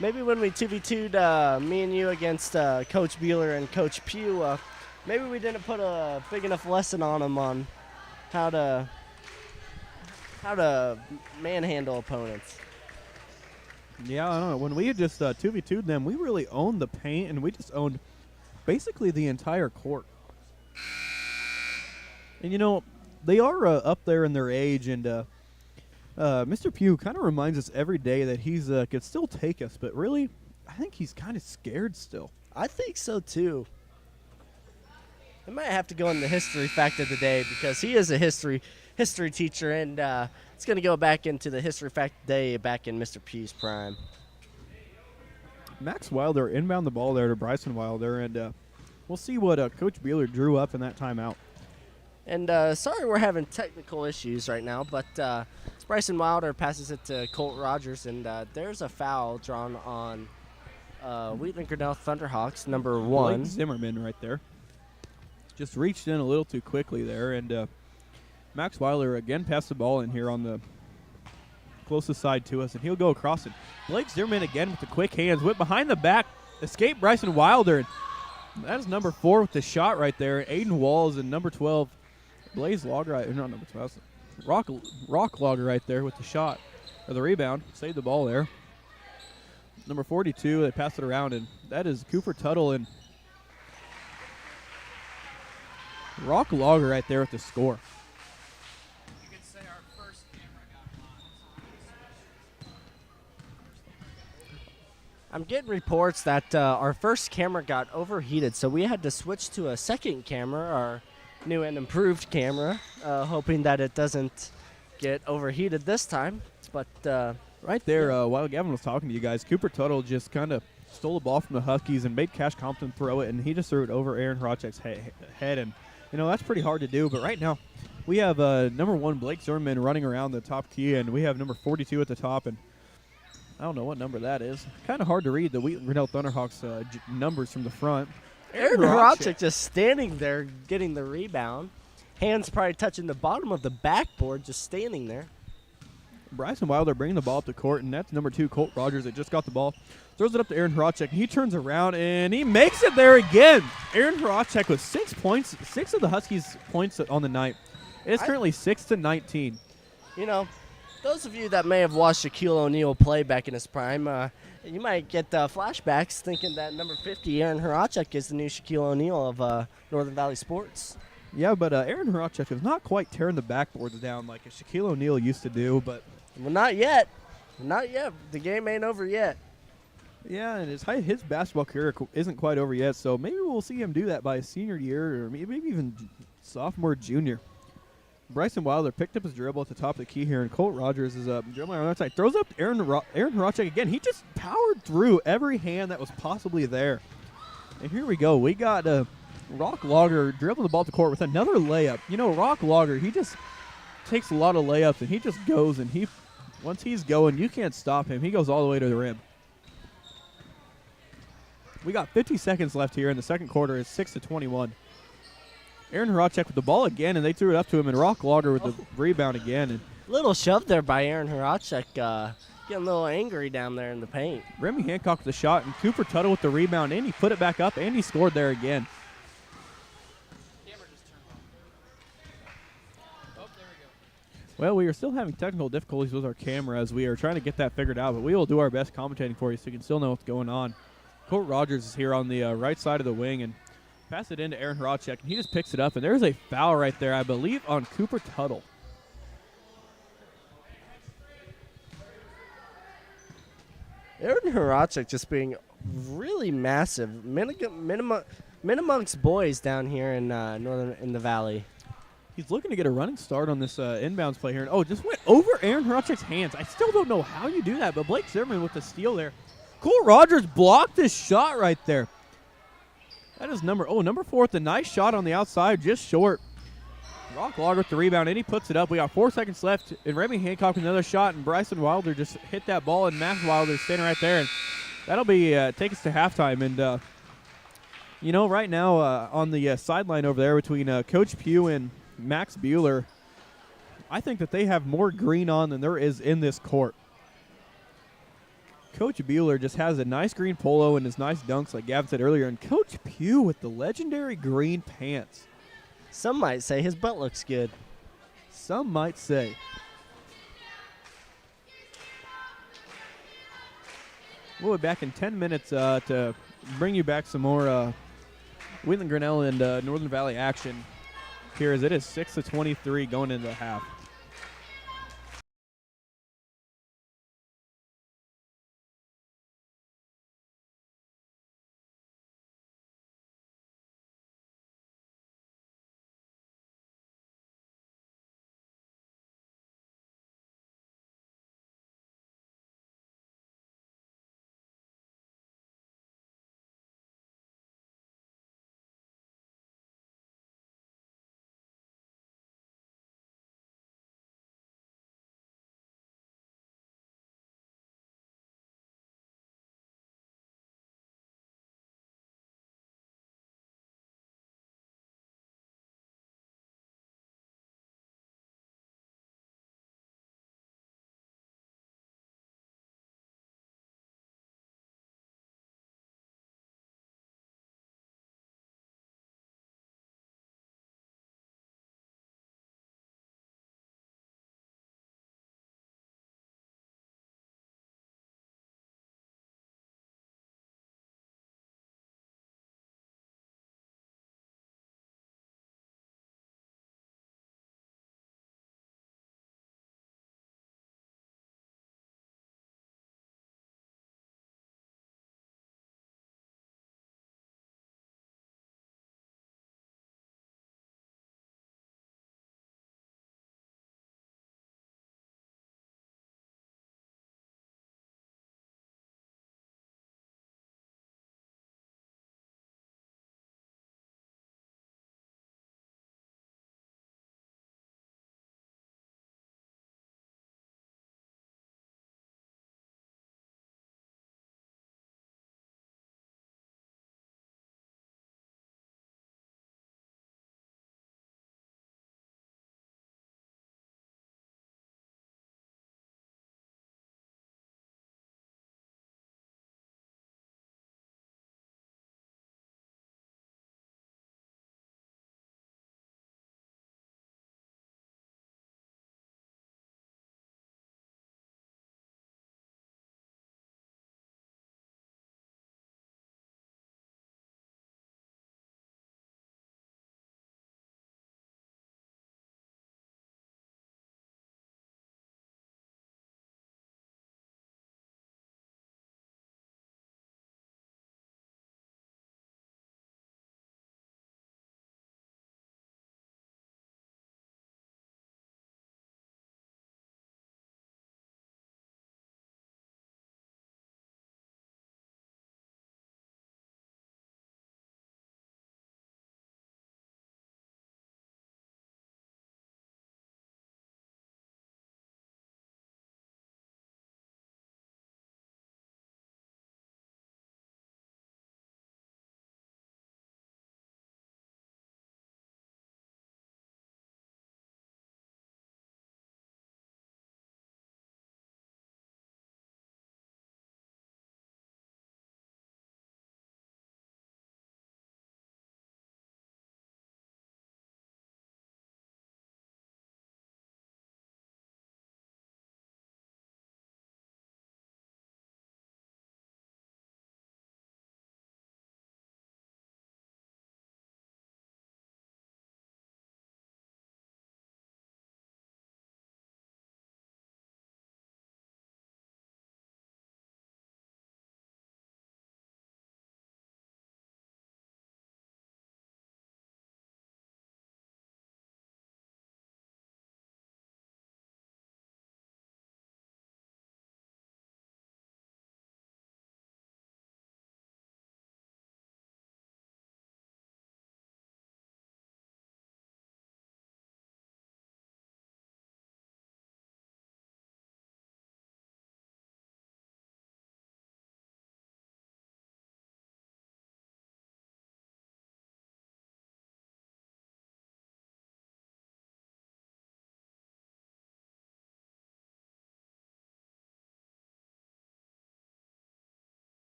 Speaker 1: Maybe when we 2v2'd me and you against Coach Bueller and Coach Pugh, maybe we didn't put a big enough lesson on him on how to manhandle opponents.
Speaker 2: Yeah, I don't know. When we had just 2v2'd them, we really owned the paint, and we just owned basically the entire court. And, they are up there in their age, and Mr. Pugh kind of reminds us every day that he's could still take us, but really, I think he's kind of scared still.
Speaker 1: I think so, too. I might have to go in the history fact of the day because he is a history teacher, and it's going to go back into the history fact day back in Mr. Pugh's prime.
Speaker 2: Max Wilder inbound the ball there to Bryson Wilder, and we'll see what Coach Beeler drew up in that timeout.
Speaker 1: And sorry we're having technical issues right now, but Bryson Wilder passes it to Colt Rogers, and there's a foul drawn on Wheatland Grinnell Thunderhawks, number 1.
Speaker 2: Blake Zimmerman right there. Just reached in a little too quickly there, and Max Wilder again passed the ball in here on the closest side to us, and he'll go across it. Blake Zimmerman again with the quick hands, went behind the back, escaped Bryson Wilder, and that is number 4 with the shot right there. Aiden Walls and number 12, Blaze Logger, not number 12, Rock Logger right there with the shot, or the rebound, saved the ball there. Number 42, they passed it around, and that is Cooper Tuttle and Rock Logger right there with the score.
Speaker 3: You could say our first camera got hot.
Speaker 1: I'm getting reports that our first camera got overheated, so we had to switch to a second camera, our new and improved camera, hoping that it doesn't get overheated this time. But
Speaker 2: right there, while Gavin was talking to you guys, Cooper Tuttle just kind of stole the ball from the Huskies and made Cash Compton throw it, and he just threw it over Aaron Horacek's head. And, you know, that's pretty hard to do. But right now, we have number 1, Blake Zimmerman, running around the top key, and we have number 42 at the top. And I don't know what number that is. Kind of hard to read the Wheatland Grinnell Thunderhawks numbers from the front.
Speaker 1: Aaron Horacek just standing there getting the rebound. Hands probably touching the bottom of the backboard, just standing there.
Speaker 2: Bryson Wilder bringing the ball up the court, and that's number 2, Colt Rogers, that just got the ball. Throws it up to Aaron Horacek, and he turns around, and he makes it there again. Aaron Horacek with 6 points, 6 of the Huskies' points on the night. It's currently 6-19.
Speaker 1: You know, those of you that may have watched Shaquille O'Neal play back in his prime, you might get flashbacks thinking that number 50, Aaron Horacek, is the new Shaquille O'Neal of Northern Valley Sports.
Speaker 2: Yeah, but Aaron Horacek is not quite tearing the backboards down like Shaquille O'Neal used to do, but...
Speaker 1: Well, not yet. Not yet. The game ain't over yet.
Speaker 2: Yeah, and his basketball career isn't quite over yet, so maybe we'll see him do that by his senior year or maybe even sophomore, junior. Bryson Wilder picked up his dribble at the top of the key here, and Colt Rogers is dribbling on that side. Throws up to Aaron Horacek again. He just powered through every hand that was possibly there. And here we go. We got Rock Logger dribbling the ball to the court with another layup. You know, Rock Logger, he just takes a lot of layups, and he just goes, and once he's going, you can't stop him. He goes all the way to the rim. We got 50 seconds left here in the second quarter. It's 6-21. Aaron Horacek with the ball again, and they threw it up to him, and Rock Logger with the rebound again. And
Speaker 1: little shove there by Aaron Horacek, getting a little angry down there in the paint.
Speaker 2: Remy Hancock with the shot, and Cooper Tuttle with the rebound, and he put it back up, and he scored there again.
Speaker 3: Camera just turned on. Oh, there we go.
Speaker 2: Well, we are still having technical difficulties with our camera as we are trying to get that figured out, but we will do our best commentating for you so you can still know what's going on. Colt Rogers is here on the right side of the wing, and pass it into Aaron Horacek, and he just picks it up, and there's a foul right there, I believe, on Cooper Tuttle.
Speaker 1: Aaron Horacek just being really massive, amongst boys down here in in the valley.
Speaker 2: He's looking to get a running start on this inbounds play here. And, just went over Aaron Horacek's hands. I still don't know how you do that, but Blake Zimmerman with the steal there. Colt Rogers blocked this shot right there. That is number 4 with a nice shot on the outside, just short. Rock Logger with the rebound, and he puts it up. We got 4 seconds left, and Remy Hancock with another shot, and Bryson Wilder just hit that ball, and Max Wilder standing right there. And that'll be take us to halftime. And, you know, right now on the sideline over there between Coach Pugh and Max Bueller, I think that they have more green on than there is in this court. Coach Bueller just has a nice green polo and his nice dunks like Gavin said earlier, and Coach Pugh with the legendary green pants.
Speaker 1: Some might say his butt looks good.
Speaker 2: Some might say. We'll be back in 10 minutes to bring you back some more Wheatland Grinnell and Northern Valley action here as it is 6-23 going into the half.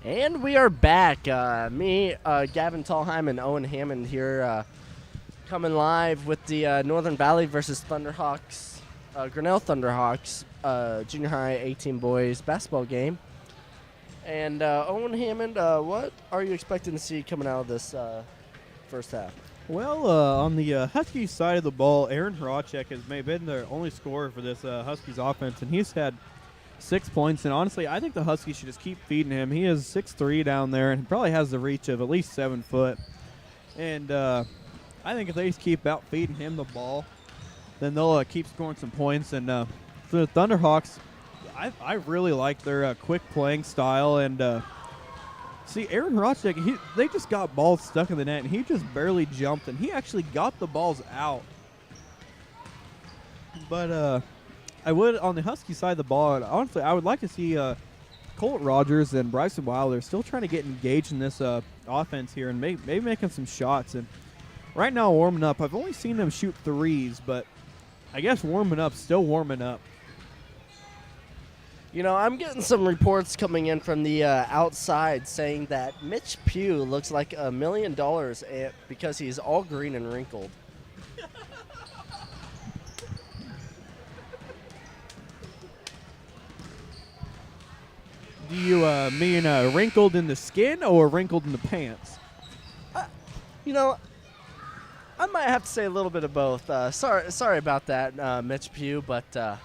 Speaker 1: And we are back. Gavin Tallheim, and Owen Hammond here, coming live with the Northern Valley versus Thunderhawks, Grinnell Thunderhawks, junior high 18 boys basketball game. And Owen Hammond, what are you expecting to see coming out of this first half?
Speaker 2: Well, on the Huskies side of the ball, Aaron Horacek has been the only scorer for this Huskies offense, and he's had 6 points. And honestly, I think the Huskies should just keep feeding him. He is 6'3" down there and probably has the reach of at least 7 foot. And I think if they just keep out feeding him the ball, then they'll keep scoring some points. And for the Thunderhawks, I really like their quick playing style. And see, Aaron Horacek, they just got balls stuck in the net, and he just barely jumped, and he actually got the balls out. But I would, on the Husky side of the ball, honestly, I would like to see Colt Rogers and Bryson Wilder still trying to get engaged in this offense here and maybe making some shots. And right now, warming up, I've only seen them shoot threes, but I guess still warming up.
Speaker 1: You know, I'm getting some reports coming in from the outside saying that Mitch Pugh looks like $1 million because he's all green and wrinkled.
Speaker 2: Do you mean wrinkled in the skin or wrinkled in the pants?
Speaker 1: You know, I might have to say a little bit of both. Sorry about that, Mitch Pugh, but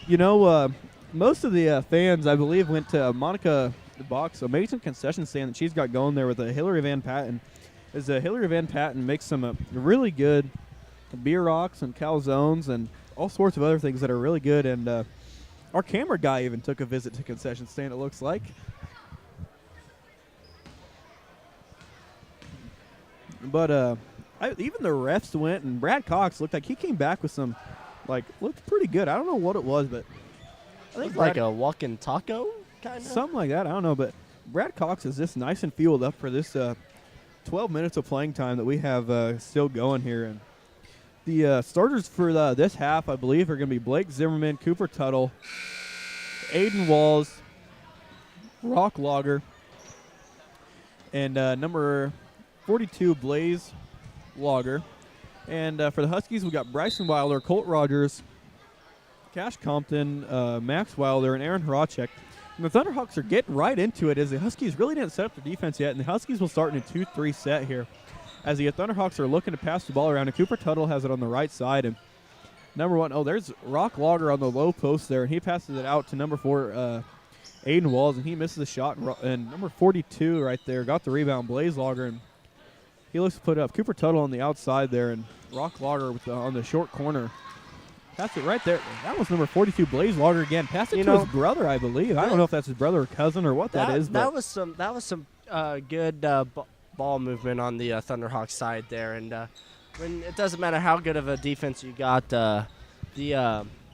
Speaker 2: you know, most of the fans, I believe, went to Monica Box, amazing concession stand that she's got going there with Hillary Van Patten. Hillary Van Patten makes some really good beer rocks and calzones and all sorts of other things that are really good. And our camera guy even took a visit to concession stand, it looks like. But even the refs went, and Brad Cox looked like he came back with some, looked pretty good. I don't know what it was, but I think
Speaker 1: like a walking taco, kind of?
Speaker 2: Something like that. I don't know, but Brad Cox is just nice and fueled up for this 12 minutes of playing time that we have still going here. And the starters for this half, I believe, are going to be Blake Zimmerman, Cooper Tuttle, Aiden Walls, Rock Logger, and number 42, Blaze Logger. And for the Huskies, we got Bryson Wilder, Colt Rogers, Cash Compton, Max Wilder, and Aaron Horacek. And the Thunderhawks are getting right into it as the Huskies really didn't set up their defense yet, and the Huskies will start in a 2-3 set here as the Thunderhawks are looking to pass the ball around, and Cooper Tuttle has it on the right side. And number 1, there's Rock Logger on the low post there, and he passes it out to number 4, Aiden Walls, and he misses the shot. And number 42 right there got the rebound, Blaze Logger, and he looks to put up Cooper Tuttle on the outside there, and Rock Logger on the short corner. That's it right there. That was number 42, Blaze Logger again. Passed it to his brother, I believe. I don't know if that's his brother or cousin or what that is.
Speaker 1: That was some good ball movement on the Thunderhawks side there, and when it doesn't matter how good of a defense you got, the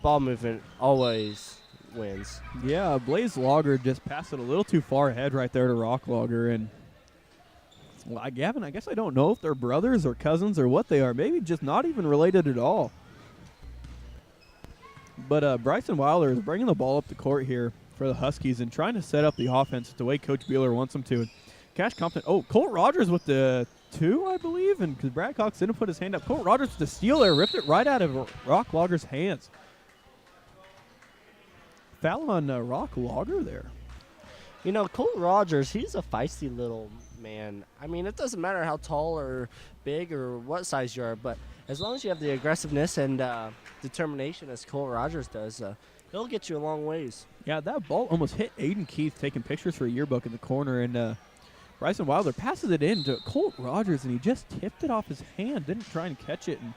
Speaker 1: ball movement always wins.
Speaker 2: Yeah, Blaze Logger just passed it a little too far ahead right there to Rock Logger, and Gavin, I guess I don't know if they're brothers or cousins or what they are. Maybe just not even related at all. But Bryson Wilder is bringing the ball up the court here for the Huskies and trying to set up the offense the way Coach Beeler wants them to. Cash Compton. Colt Rogers with the 2, I believe, and because Brad Cox didn't put his hand up. Colt Rogers with the steal there, ripped it right out of Rock Logger's hands. Foul on Rock Logger there.
Speaker 1: You know, Colt Rogers, he's a feisty little man. I mean, it doesn't matter how tall or big or what size you are, but as long as you have the aggressiveness and determination as Colt Rogers does, he'll get you a long ways.
Speaker 2: Yeah, that ball almost hit Aiden Keith taking pictures for a yearbook in the corner, and Bryson Wilder passes it in to Colt Rogers, and he just tipped it off his hand, didn't try and catch it. And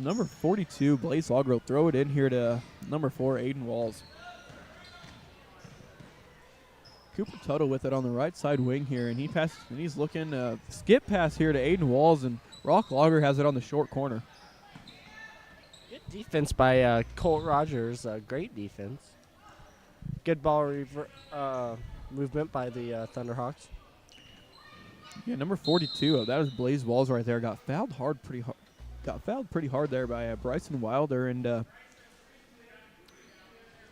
Speaker 2: number 42, Blaze Logger, will throw it in here to number 4, Aiden Walls. Cooper Tuttle with it on the right side wing here, and he's looking skip pass here to Aiden Walls, and Rock Logger has it on the short corner.
Speaker 1: Good defense by Colt Rogers. Great defense. Good ball movement by the Thunderhawks.
Speaker 2: Yeah, number 42. That was Blaze Walls right there. Got fouled pretty hard there by Bryson Wilder, and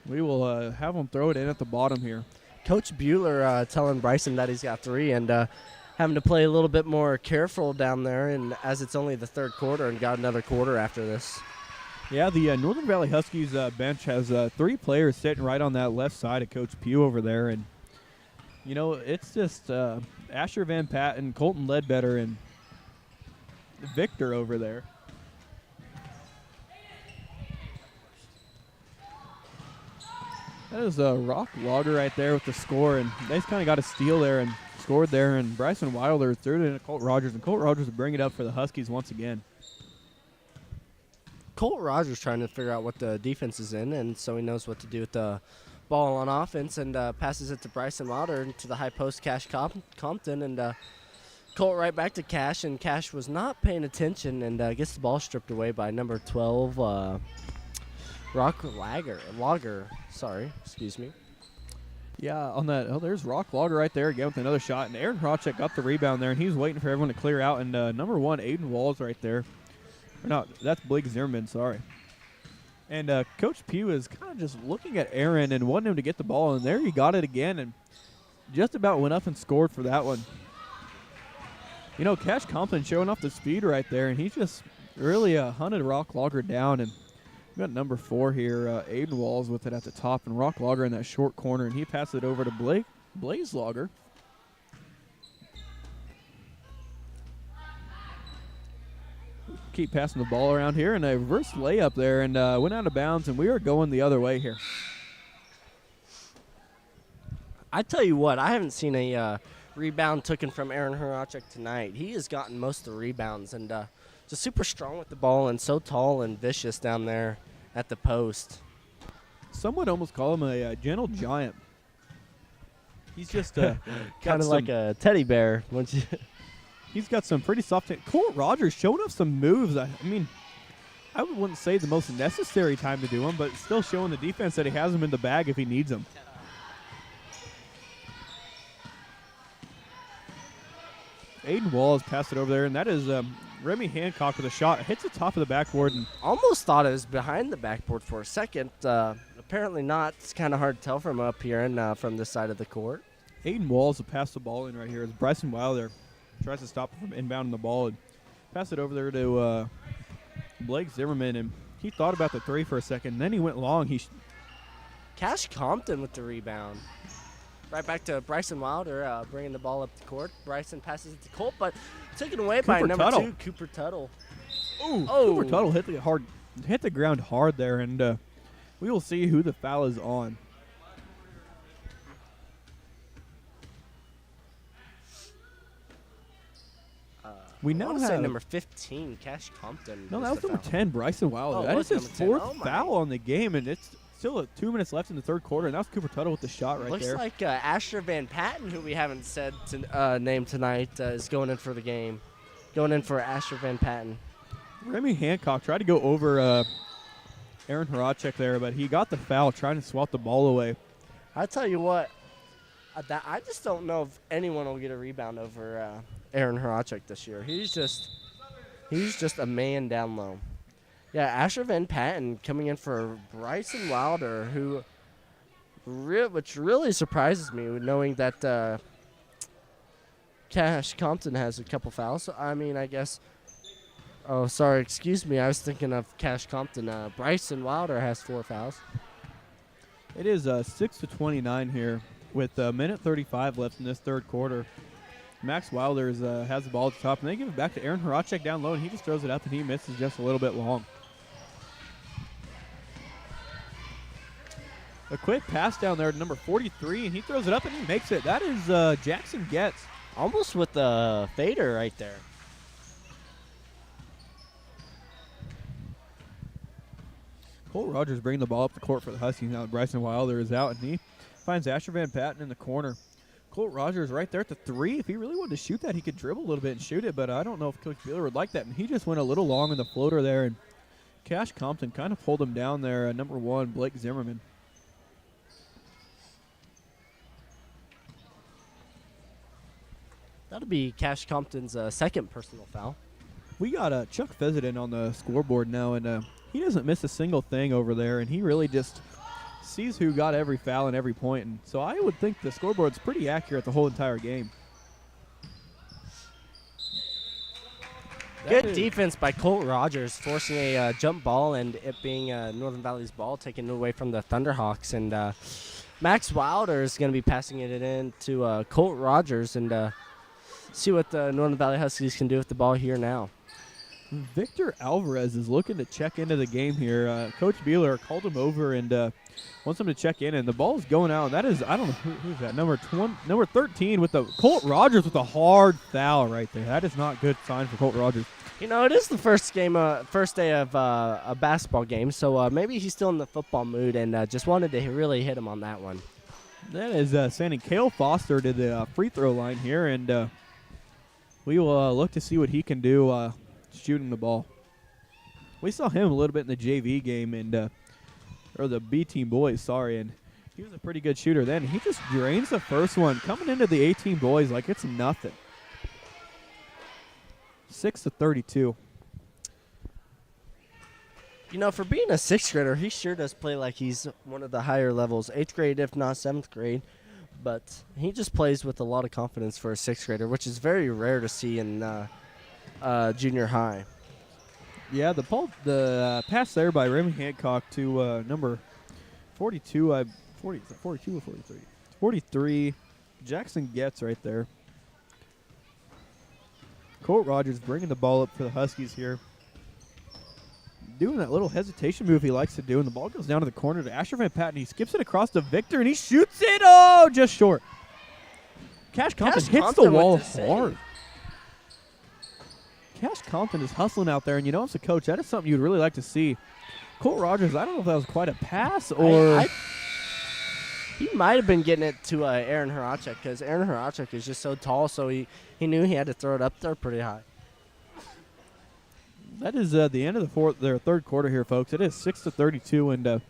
Speaker 2: We will have him throw it in at the bottom here.
Speaker 1: Coach Bueller telling Bryson that he's got 3 and having to play a little bit more careful down there, and as it's only the third quarter and got another quarter after this.
Speaker 2: Yeah, the Northern Valley Huskies bench has 3 players sitting right on that left side of Coach Pugh over there. And, you know, it's just Asher Van Patten, Colton Ledbetter, and Victor over there. That is Rock Logger right there with the score, and they just kind of got a steal there and scored there. And Bryson Wilder threw it in to Colt Rogers, and Colt Rogers will bring it up for the Huskies once again.
Speaker 1: Colt Rogers trying to figure out what the defense is in, and so he knows what to do with the ball on offense, and passes it to Bryson Wilder into the high post, Cash Compton, and Colt right back to Cash, and Cash was not paying attention and gets the ball stripped away by number 12, Rock Logger. Sorry, excuse me.
Speaker 2: Yeah, on that. Oh, there's Rock Logger right there again with another shot, and Aaron Hrachek got the rebound there, and he was waiting for everyone to clear out, and number 1, Aiden Walls right there. Or not, that's Blake Zimmerman, sorry. And Coach Pugh is kind of just looking at Aaron and wanting him to get the ball, and there he got it again and just about went up and scored for that one. You know, Cash Compton showing off the speed right there, and he just really hunted Rock Logger down. And we got number 4 here, Aiden Walls with it at the top, and Rock Logger in that short corner, and he passed it over to Blaze Logger. Keep passing the ball around here, and a reverse layup there, and went out of bounds, and we are going the other way here.
Speaker 1: I tell you what, I haven't seen a rebound taken from Aaron Hrachek tonight. He has gotten most of the rebounds, and just super strong with the ball and so tall and vicious down there at the post.
Speaker 2: Some would almost call him a gentle giant. He's just
Speaker 1: kind of like a teddy bear. Once you
Speaker 2: He's got some pretty soft. Colt Rogers showing off some moves. I mean, I wouldn't say the most necessary time to do them, but still showing the defense that he has them in the bag if he needs them. Aiden Walls passed it over there, and that is Remy Hancock with a shot. Hits the top of the backboard. And
Speaker 1: almost thought it was behind the backboard for a second. Apparently not. It's kind of hard to tell from up here and from this side of the court.
Speaker 2: Aiden Walls will pass the ball in right here as Bryson Wilder tries to stop him from inbounding the ball and pass it over there to Blake Zimmerman, and he thought about the 3 for a second, and then he went long.
Speaker 1: Cash Compton with the rebound. Right back to Bryson Wilder bringing the ball up the court. Bryson passes it to Colt, but taken away by number
Speaker 2: Tuttle.
Speaker 1: 2, Cooper Tuttle.
Speaker 2: Ooh, Cooper Tuttle hit the ground hard there, and we will see who the foul is on. We now have
Speaker 1: number 15, Cash Compton.
Speaker 2: No, that was number 10, Bryson Wilder.
Speaker 1: Oh,
Speaker 2: that is his 4th
Speaker 1: my.
Speaker 2: foul on the game, and it's still 2 minutes left in the third quarter, and that was Cooper Tuttle with the shot right
Speaker 1: Looks
Speaker 2: there.
Speaker 1: Looks like Asher Van Patten, who we haven't said name tonight, is going in for the game. Going in for Asher Van Patten.
Speaker 2: Remy Hancock tried to go over Aaron Hrachek there, but he got the foul trying to swat the ball away.
Speaker 1: I tell you what, I just don't know if anyone will get a rebound over Aaron Hrachek this year. He's just a man down low. Yeah, Asher Van Patten coming in for Bryson Wilder, which really surprises me, knowing that Cash Compton has a couple fouls. So, I mean, I guess. Oh, sorry, excuse me. I was thinking of Cash Compton. Bryson Wilder has 4 fouls.
Speaker 2: It is 6-29 here with a minute 35 left in this third quarter. Max Wilder has the ball at the top, and they give it back to Aaron Hrachek down low, and he just throws it up, and he misses just a little bit long. A quick pass down there to number 43, and he throws it up, and he makes it. That is Jackson Getz.
Speaker 1: Almost with the fader right there.
Speaker 2: Colt Rogers bringing the ball up the court for the Huskies now. Bryson Wilder is out, and he finds Asher Van Patten in the corner. Colt Rogers right there at the 3. If he really wanted to shoot that, he could dribble a little bit and shoot it, but I don't know if Coach Bueller would like that. And he just went a little long in the floater there, and Cash Compton kind of pulled him down there. Number 1, Blake Zimmerman.
Speaker 1: That'll be Cash Compton's second personal foul.
Speaker 2: We got Chuck Fezenden on the scoreboard now, and he doesn't miss a single thing over there, and he really just sees who got every foul and every point, and so I would think the scoreboard's pretty accurate the whole entire game.
Speaker 1: Good defense by Colt Rogers, forcing a jump ball and it being Northern Valley's ball, taken away from the Thunderhawks. And Max Wilder is going to be passing it in to Colt Rogers and see what the Northern Valley Huskies can do with the ball here now.
Speaker 2: Victor Alvarez is looking to check into the game here. Coach Beeler called him over and wants him to check in, and the ball's going out. And that is, I don't know who's that, number 13 with the Colt Rogers with a hard foul right there. That is not good sign for Colt Rogers.
Speaker 1: You know, it is the first day of a basketball game, so maybe he's still in the football mood and just wanted to really hit him on that one.
Speaker 2: That is sending Cale Foster to the free throw line here, and we will look to see what he can do shooting the ball. We saw him a little bit in the JV game, and or the B team boys, sorry, and he was a pretty good shooter then. He just drains the first one, coming into the 18 boys like it's nothing. 6-32.
Speaker 1: You know, for being a 6th grader, he sure does play like he's one of the higher levels, 8th grade if not 7th grade. But he just plays with a lot of confidence for a 6th grader, which is very rare to see in junior high.
Speaker 2: Yeah, the pass there by Remy Hancock to number 42, 42 or 43? 43. Jackson Getz right there. Colt Rogers bringing the ball up for the Huskies here. Doing that little hesitation move he likes to do, and the ball goes down to the corner to Asher Van Patten. He skips it across to Victor, and he shoots it. Oh, just short. Cash Compton hits the wall hard. Cash Compton is hustling out there, and you know, as a coach, that is something you'd really like to see. Colt Rogers, I don't know if that was quite a pass or...
Speaker 1: He might have been getting it to Aaron Horacek because Aaron Horacek is just so tall, so he knew he had to throw it up there pretty high.
Speaker 2: That is the end of the third quarter here, folks. It is 6-32, and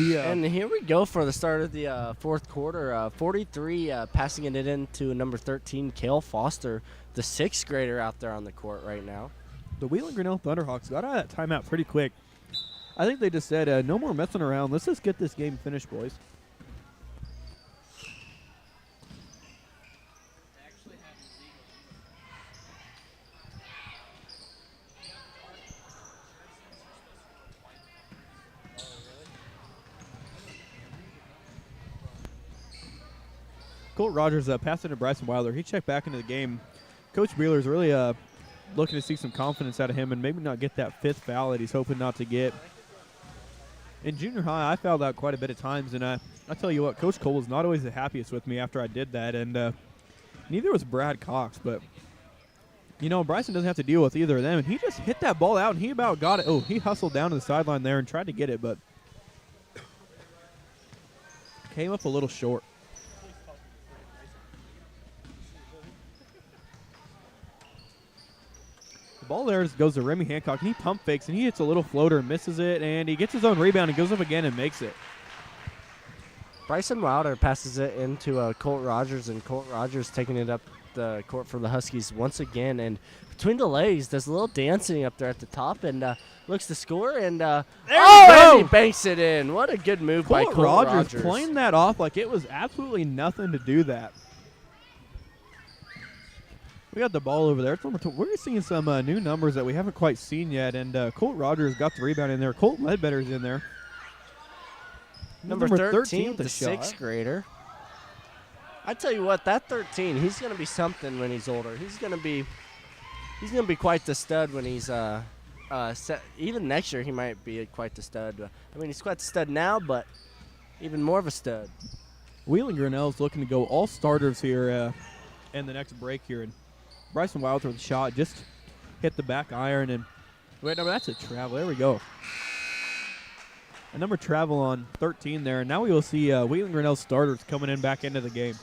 Speaker 1: and here we go for the start of the fourth quarter. 43 passing it into number 13, Cale Foster, the 6th grader out there on the court right now.
Speaker 2: The Wheeling Grinnell Thunderhawks got out of that timeout pretty quick. I think they just said, no more messing around. Let's just get this game finished, boys. Colt Rogers passing to Bryson Wilder. He checked back into the game. Coach Beeler's really looking to see some confidence out of him and maybe not get that 5th foul that he's hoping not to get. In junior high, I fouled out quite a bit of times, and I tell you what, Coach Cole was not always the happiest with me after I did that, and neither was Brad Cox. But, you know, Bryson doesn't have to deal with either of them, and he just hit that ball out, and he about got it. Oh, he hustled down to the sideline there and tried to get it, but came up a little short. Ball there goes to Remy Hancock, and he pump fakes, and he hits a little floater and misses it, and he gets his own rebound and goes up again and makes it.
Speaker 1: Bryson Wilder passes it into Colt Rogers, and Colt Rogers taking it up the court for the Huskies once again. And between the legs, does a little dancing up there at the top and looks to score, and and he banks it in. What a good move by Colt Rogers.
Speaker 2: Playing that off like it was absolutely nothing to do that. We got the ball over there. We're seeing some new numbers that we haven't quite seen yet, and Colt Rogers got the rebound in there. Colt Ledbetter's in there.
Speaker 1: Number 13, the 6th grader. I tell you what, that 13, he's going to be something when he's older. He's going to be quite the stud when he's even next year he might be quite the stud. I mean, he's quite the stud now, but even more of a stud.
Speaker 2: Wheeling Grinnell's looking to go all starters here in the next break here. And Bryson Wilder with a shot, just hit the back iron. And wait, no, that's a travel. There we go. A number travel on 13 there. And now we will see Wheeling Grinnell's starters coming in back into the game.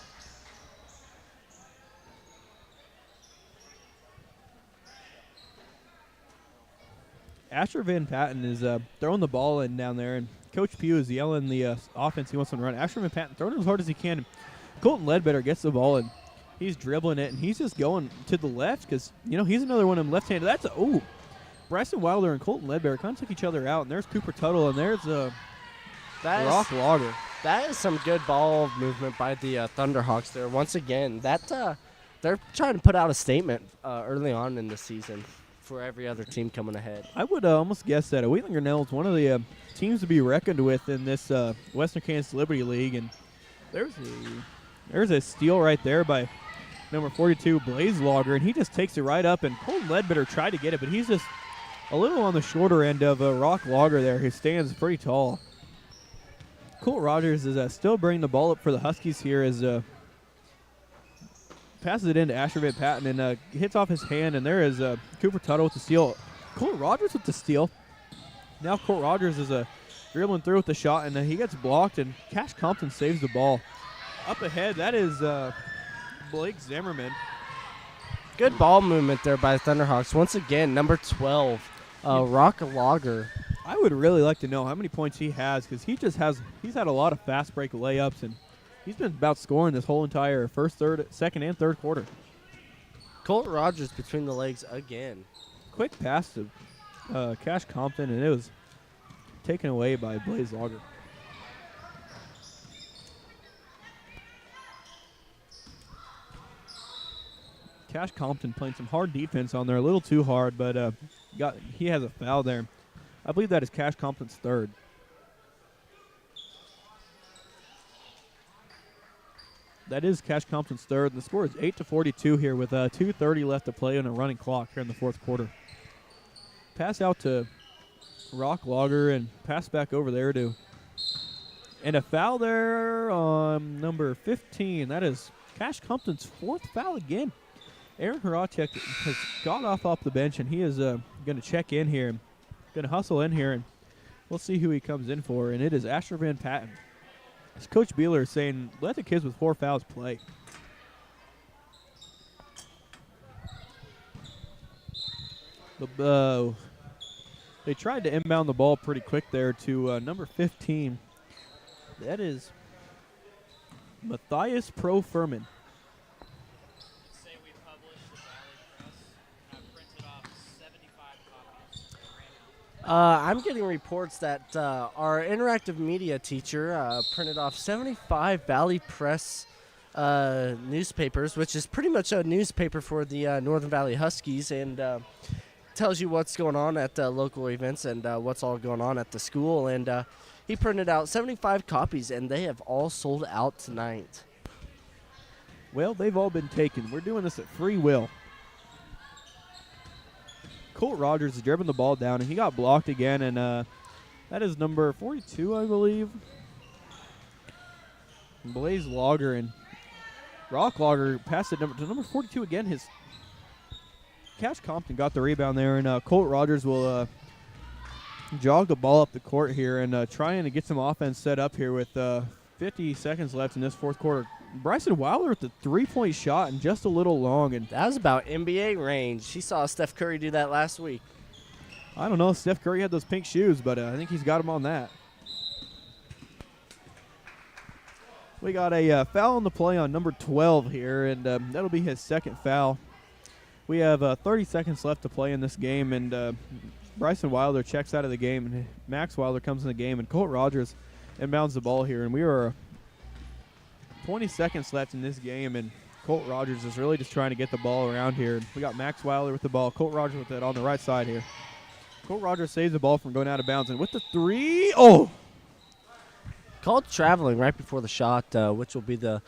Speaker 2: Asher Van Patten is throwing the ball in down there, and Coach Pugh is yelling the offense he wants them to run. Asher Van Patten throwing it as hard as he can. Colton Ledbetter gets the ball, and he's dribbling it, and he's just going to the left because, he's another one of them left-handed. That's Bryson Wilder and Colton Ledbetter kind of took each other out, and there's Cooper Tuttle, and there's Rock Logger.
Speaker 1: That is some good ball movement by the Thunderhawks there. Once again, they're trying to put out a statement early on in the season for every other team coming ahead.
Speaker 2: I would almost guess that Wheeling Grinnell is one of the teams to be reckoned with in this Western Kansas Liberty League, and there's a steal right there by number 42, Blaze Logger, and he just takes it right up, and Colton Ledbetter tried to get it, but he's just a little on the shorter end of Rock Logger there, who stands pretty tall. Colt Rogers is still bringing the ball up for the Huskies here as passes it into Asher Van Patten and hits off his hand, and there is Cooper Tuttle with the steal. Colt Rogers with the steal. Now Colt Rogers is dribbling through with the shot, and he gets blocked, and Cash Compton saves the ball. Up ahead, that is Blake Zimmerman.
Speaker 1: Good ball movement there by the Thunderhawks. Once again, number 12, Rock Logger.
Speaker 2: I would really like to know how many points he has, because he's had a lot of fast break layups, and he's been about scoring this whole entire second, and third quarter.
Speaker 1: Colt Rogers between the legs again.
Speaker 2: Quick pass to Cash Compton, and it was taken away by Blaze Logger. Cash Compton playing some hard defense on there, a little too hard, but he has a foul there. I believe that is Cash Compton's third. That is Cash Compton's third, and the score is 8-42 here with 2:30 left to play on a running clock here in the fourth quarter. Pass out to Rock Logger and pass back over there and a foul there on number 15. That is Cash Compton's fourth foul again. Aaron Horacek has got off the bench, and he is going to check in here, going to hustle in here, and we'll see who he comes in for, and it is Asher Van Patten. As Coach Beeler is saying, let the kids with 4 fouls play. They tried to inbound the ball pretty quick there to number 15. That is Matthias Pro Furman.
Speaker 3: Say we published the Valley Press. I printed off 75 copies.
Speaker 1: I'm getting reports that our interactive media teacher printed off 75 Valley Press newspapers, which is pretty much a newspaper for the Northern Valley Huskies, and tells you what's going on at local events and what's all going on at the school. And he printed out 75 copies, and they have all sold out tonight.
Speaker 2: Well, they've all been taken. We're doing this at free will. Colt Rogers is dribbling the ball down, and he got blocked again, and that is number 42, I believe. Blaze Logger, and Rock Logger passed it to number 42 again. His Cash Compton got the rebound there, and Colt Rogers will jog the ball up the court here and trying to get some offense set up here with 50 seconds left in this fourth quarter. Bryson Wilder with the three-point shot and just a little long. And
Speaker 1: that was about NBA range. She saw Steph Curry do that last week.
Speaker 2: I don't know. Steph Curry had those pink shoes, but I think he's got him on that. We got a foul on the play on number 12 here, and that'll be his second foul. We have 30 seconds left to play in this game, and Bryson Wilder checks out of the game, and Max Wilder comes in the game, and Colt Rogers inbounds the ball here, and we are 20 seconds left in this game, and Colt Rogers is really just trying to get the ball around here. We got Max Wilder with the ball, Colt Rogers with it on the right side here. Colt Rogers saves the ball from going out of bounds, and with the three,
Speaker 1: Called traveling right before the shot, which will be the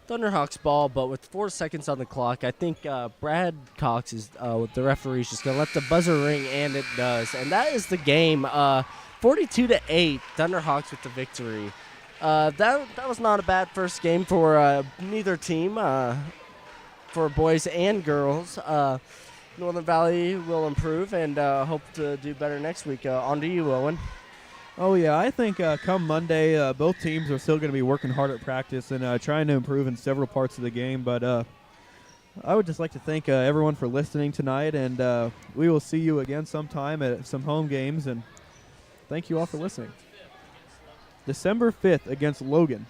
Speaker 1: Thunderhawks ball, but with 4 seconds on the clock, I think Brad Cox is the referee is just going to let the buzzer ring, and it does. And that is the game, 42-8, Thunderhawks with the victory. That was not a bad first game for neither team, for boys and girls. Northern Valley will improve and hope to do better next week. On to you, Owen.
Speaker 2: Oh, yeah, I think come Monday, both teams are still going to be working hard at practice and trying to improve in several parts of the game. But I would just like to thank everyone for listening tonight, and we will see you again sometime at some home games. And thank you all for listening. December 5th against Logan.